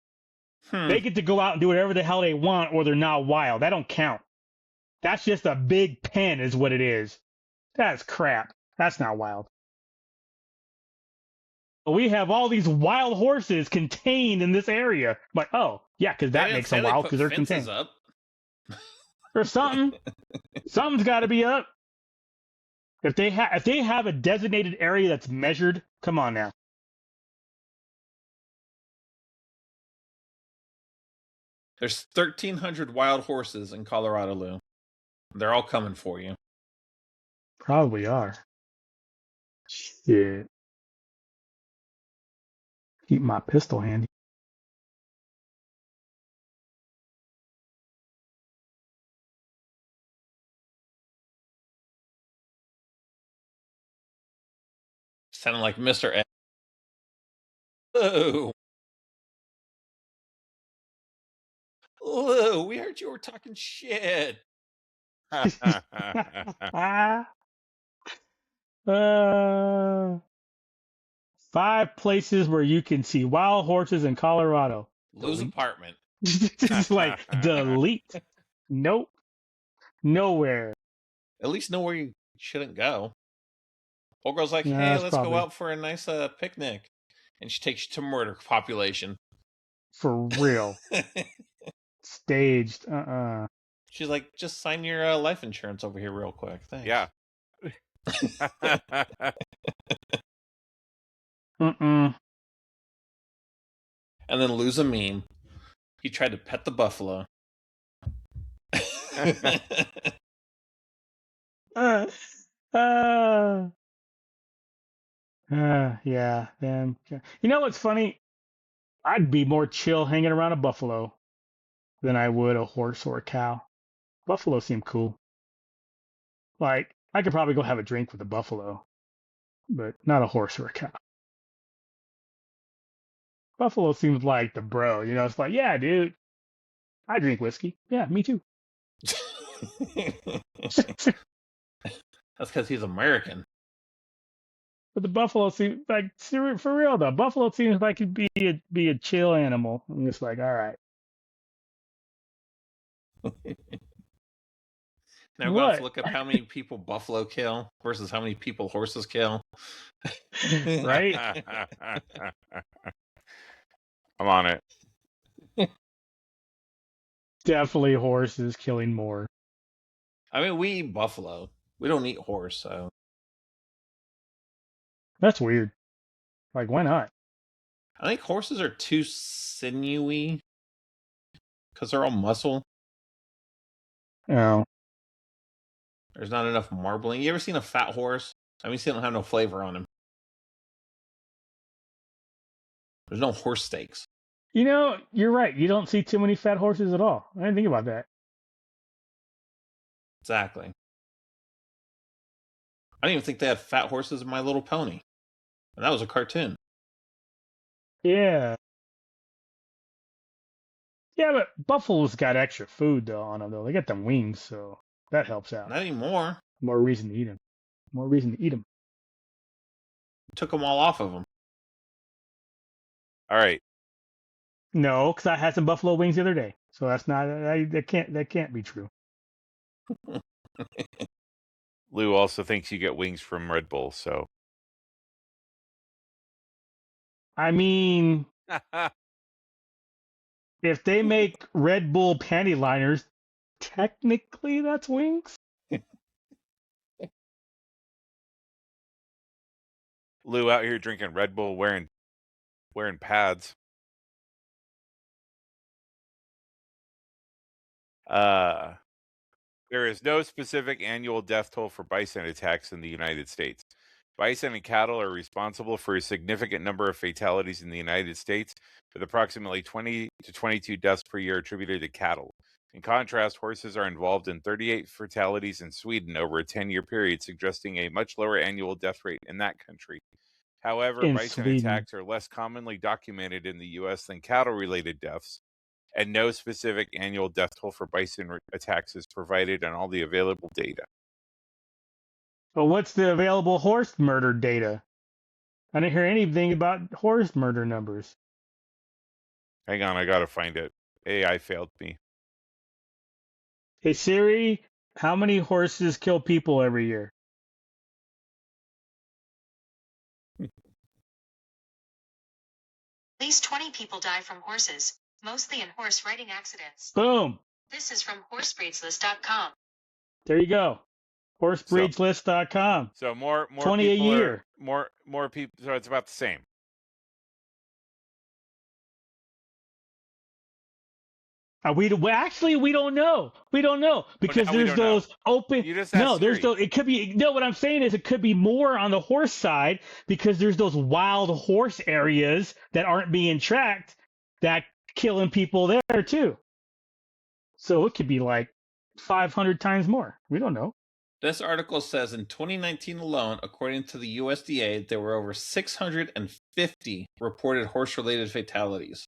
They get to go out and do whatever the hell they want, or they're not wild. That don't count. That's just a big pen is what it is. That's crap. That's not wild. We have all these wild horses contained in this area. Like, oh, yeah, because that makes them wild because they're contained. Up. Or something. Something's got to be up. If they have a designated area that's measured, come on now. There's 1,300 wild horses in Colorado, Lou. They're all coming for you. Probably are. Shit. Keep my pistol handy. Sounding like Mr. Ed. Lou. Lou, we heard you were talking shit. 5 places where you can see wild horses in Colorado. Lou's apartment. It's like, delete. Nope. Nowhere. At least know where you shouldn't go. Old girl's like, Yeah, hey, that's let's probably- go out for a nice picnic. And she takes you to murder population. For real. Staged. She's like, just sign your life insurance over here real quick. Thanks. Yeah. Mm-mm. And then lose a meme. He tried to pet the buffalo. Yeah, then. You know what's funny? I'd be more chill hanging around a buffalo than I would a horse or a cow. Buffalo seem cool. Like, I could probably go have a drink with a buffalo, but not a horse or a cow. Buffalo seems like the bro, you know, it's like, yeah, dude, I drink whiskey. Yeah, me too. That's because he's American. But the buffalo seems like, for real though, buffalo seems like it'd be a chill animal. I'm just like, all right. Now go have to look up how many people buffalo kill versus how many people horses kill. Right? I'm on it. Definitely horses killing more. I mean, we eat buffalo. We don't eat horse, so. That's weird. Like, why not? I think horses are too sinewy because they're all muscle. Oh. There's not enough marbling. You ever seen a fat horse? I mean, they don't have no flavor on him. There's no horse steaks. You know, you're right. You don't see too many fat horses at all. I didn't think about that. Exactly. I didn't even think they had fat horses in My Little Pony. And that was a cartoon. Yeah. Yeah, but buffalo's got extra food though on them though. They got them wings, so that helps out. Not anymore. More reason to eat them. More reason to eat them. Took them all off of them. All right. No, because I had some buffalo wings the other day, so that's not that can't be true. Lou also thinks you get wings from Red Bull, so. I mean, if they make Red Bull panty liners, technically that's wings. Lou out here drinking Red Bull, wearing pads. There is no specific annual death toll for bison attacks in the United States. Bison and cattle are responsible for a significant number of fatalities in the United States, with approximately 20 to 22 deaths per year attributed to cattle. In contrast, horses are involved in 38 fatalities in Sweden over a 10-year period, suggesting a much lower annual death rate in that country. However, In bison Sweden. attacks are less commonly documented in the U.S. than cattle-related deaths, and no specific annual death toll for bison attacks is provided in all the available data. But what's the available horse murder data? I didn't hear anything about horse murder numbers. Hang on, I gotta find it. AI failed me. Hey Siri, how many horses kill people every year? At least 20 people die from horses, mostly in horse riding accidents. Boom. This is from horsebreedslist.com. There you go. Horsebreedslist.com. So more 20 people a year. More people. So it's about the same. We don't know. We don't know because now we there's don't know. those open. You just asked there's Siri. those. It could be no. What I'm saying is it could be more on the horse side because there's those wild horse areas that aren't being tracked that killing people there too. So it could be like 500 times more. We don't know. This article says in 2019 alone, according to the USDA, there were over 650 reported horse-related fatalities.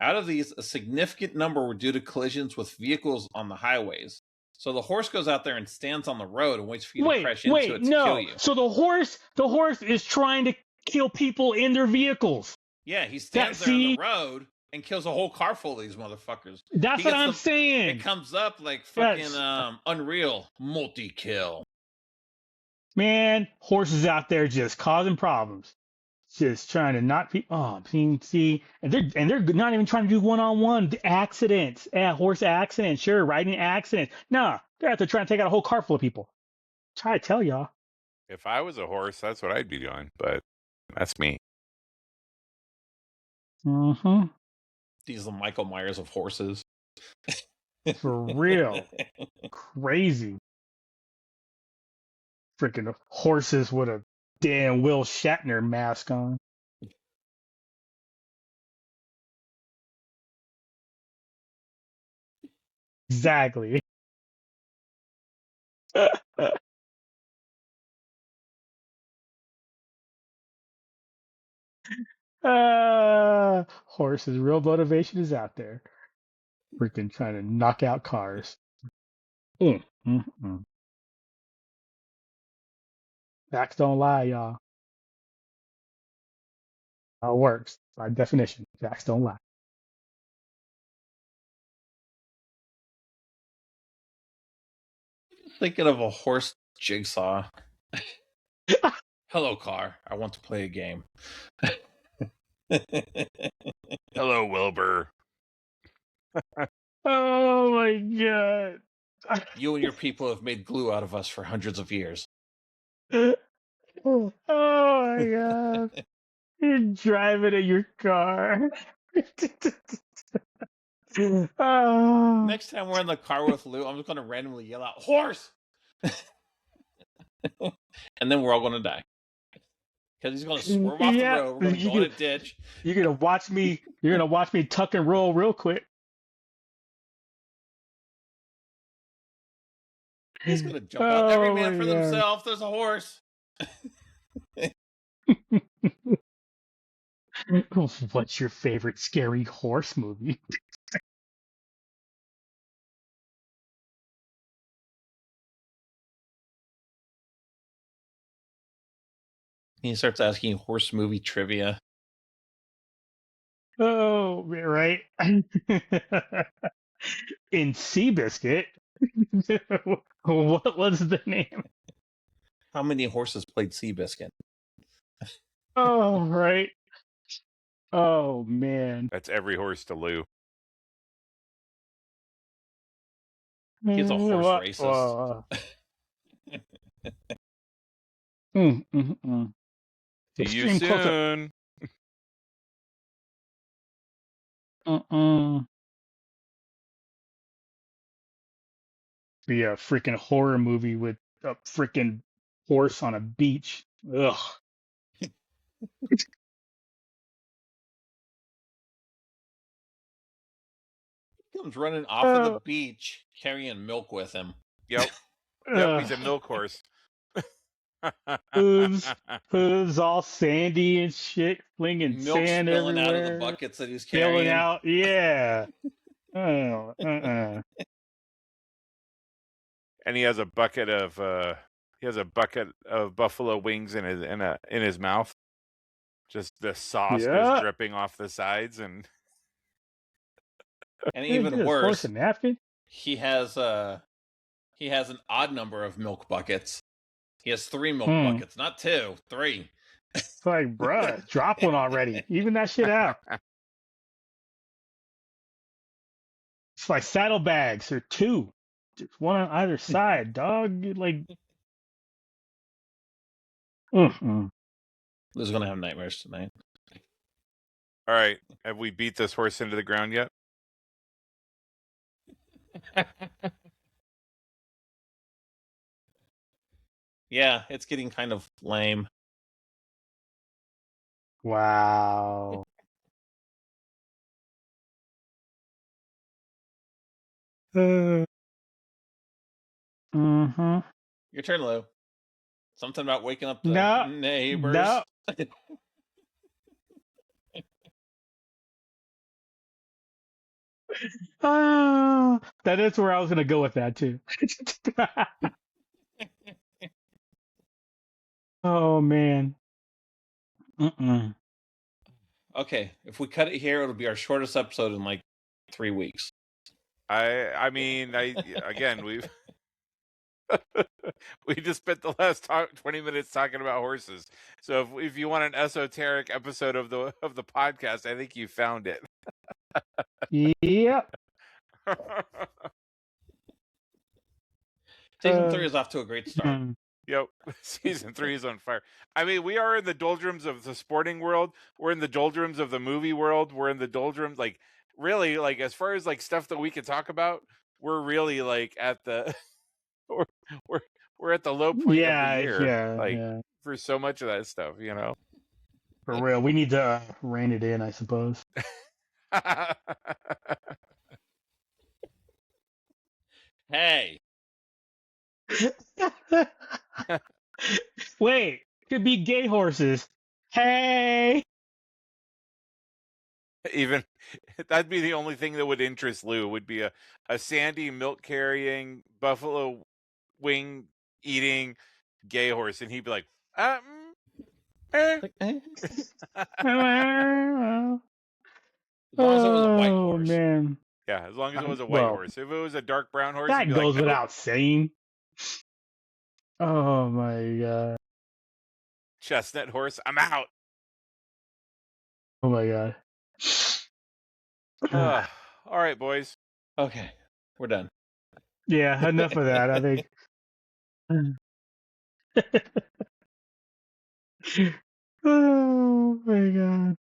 Out of these, a significant number were due to collisions with vehicles on the highways. So the horse goes out there and stands on the road and waits for you to crash into it to kill you. So the horse is trying to kill people in their vehicles. Yeah, he stands there on the road and kills a whole car full of these motherfuckers. That's what I'm saying. It comes up like fucking Unreal multi-kill. Man, horses out there just causing problems. Just trying to knock people. Oh, see, and they're not even trying to do one-on-one accidents. Yeah, horse accidents, sure, riding accidents. Nah, they're out there trying to take out a whole car full of people. Try to tell y'all. If I was a horse, that's what I'd be doing. But that's me. Mm-hmm. These are the Michael Myers of horses. For real. Crazy. Freaking horses with a damn Will Shatner mask on. Exactly. Horses, real motivation is out there. Freaking trying to knock out cars. Facts don't lie, y'all. How it works. By definition, facts don't lie. Thinking of a horse jigsaw. Hello, car. I want to play a game. Hello, Wilbur. Oh my god. You and your people have made glue out of us for hundreds of years. Oh my god. You're driving in your car. Oh. Next time we're in the car with Lou, I'm just going to randomly yell out, "Horse!" And then we're all going to die. Because he's going to swerve off the road. We're going to go in a ditch. You're going to watch me. You're going to watch me tuck and roll real quick. He's gonna jump out. Every Oh man my for God. themselves. There's a horse. What's your favorite scary horse movie? He starts asking horse movie trivia. Oh, right. In Seabiscuit, what was the name? How many horses played Seabiscuit? Oh, right. Oh, man. That's every horse to Lou. He's a horse What? racist. See you Extreme close-up. soon. Be a freaking horror movie with a freaking horse on a beach. Ugh. He comes running off of the beach carrying milk with him. Yep. Yep, he's a milk horse. Hooves all sandy and shit, flinging Milk sand spilling everywhere. out of the buckets that he's Spilling carrying. out, yeah. Oh, And he has a bucket of buffalo wings in his mouth. Just the sauce just dripping off the sides, and even worse, horse a napkin? he has an odd number of milk buckets. He has 3 milk buckets, not 2, 3. It's like, bruh, drop one already. Even that shit out. It's like saddlebags or 2. Just one on either side, dog. Like, Lou's gonna have nightmares tonight. all right, have we beat this horse into the ground yet? Yeah, it's getting kind of lame. wow. Your turn, Lou. Something about waking up the neighbors. No. That is where I was gonna go with that too. Oh man. Okay, if we cut it here, it'll be our shortest episode in like 3 weeks. I mean, again, we just spent the last 20 minutes talking about horses. So if you want an esoteric episode of the podcast, I think you found it. Yep. Season 3 is off to a great start. Yep. Season 3 is on fire. I mean, we are in the doldrums of the sporting world. We're in the doldrums of the movie world. We're in the doldrums, like, really, like, as far as like stuff that we can talk about, we're really like at the we're at the low point of the year. For so much of that stuff, you know. For real, we need to rein it in, I suppose. Hey. Wait, could be gay horses. Hey. Even that'd be the only thing that would interest Lou, would be a sandy, milk carrying, buffalo wing eating gay horse, and he'd be like, eh. As long as it was a white horse. Man. Yeah, as long as it was a white horse. If it was a dark brown horse, that goes like, without saying. Oh my god. Chestnut horse, I'm out. Oh my god. All right, boys. Okay, we're done. Yeah, enough of that, I think. Oh my god.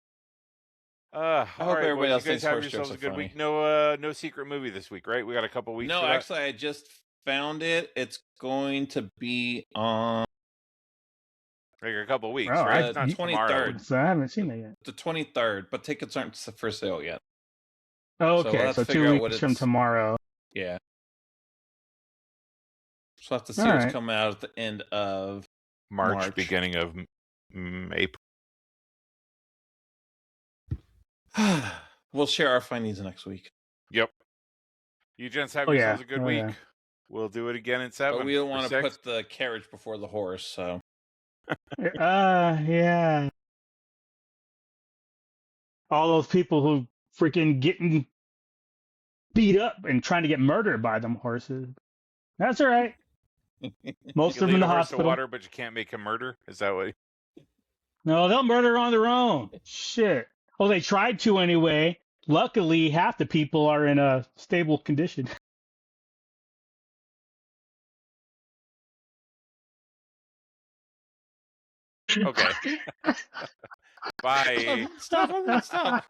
I hope everybody else thinks have yourselves a good week. No secret movie this week, right? We got a couple weeks. No, actually, I just found it. It's going to be on like a couple weeks, right? It's not 23rd. So I haven't seen it yet. The 23rd, but tickets aren't for sale yet. Okay, so 2 weeks from tomorrow. Yeah. So we'll have to see All what's right. coming out at the end of March. Beginning of April. We'll share our findings next week. Yep. You gents have Oh, yeah. yourselves a good Oh, week. yeah. We'll do it again in 7. But we don't or want to 6. put the carriage before the horse, so. Yeah. All those people who freaking getting beat up and trying to get murdered by them horses. That's all right. Most You of them in lead the a horse to hospital. water, but you can't make him murder. Is that what? No, they'll murder on their own. Shit. Well, they tried to anyway. Luckily, half the people are in a stable condition. Okay. Bye. Stop.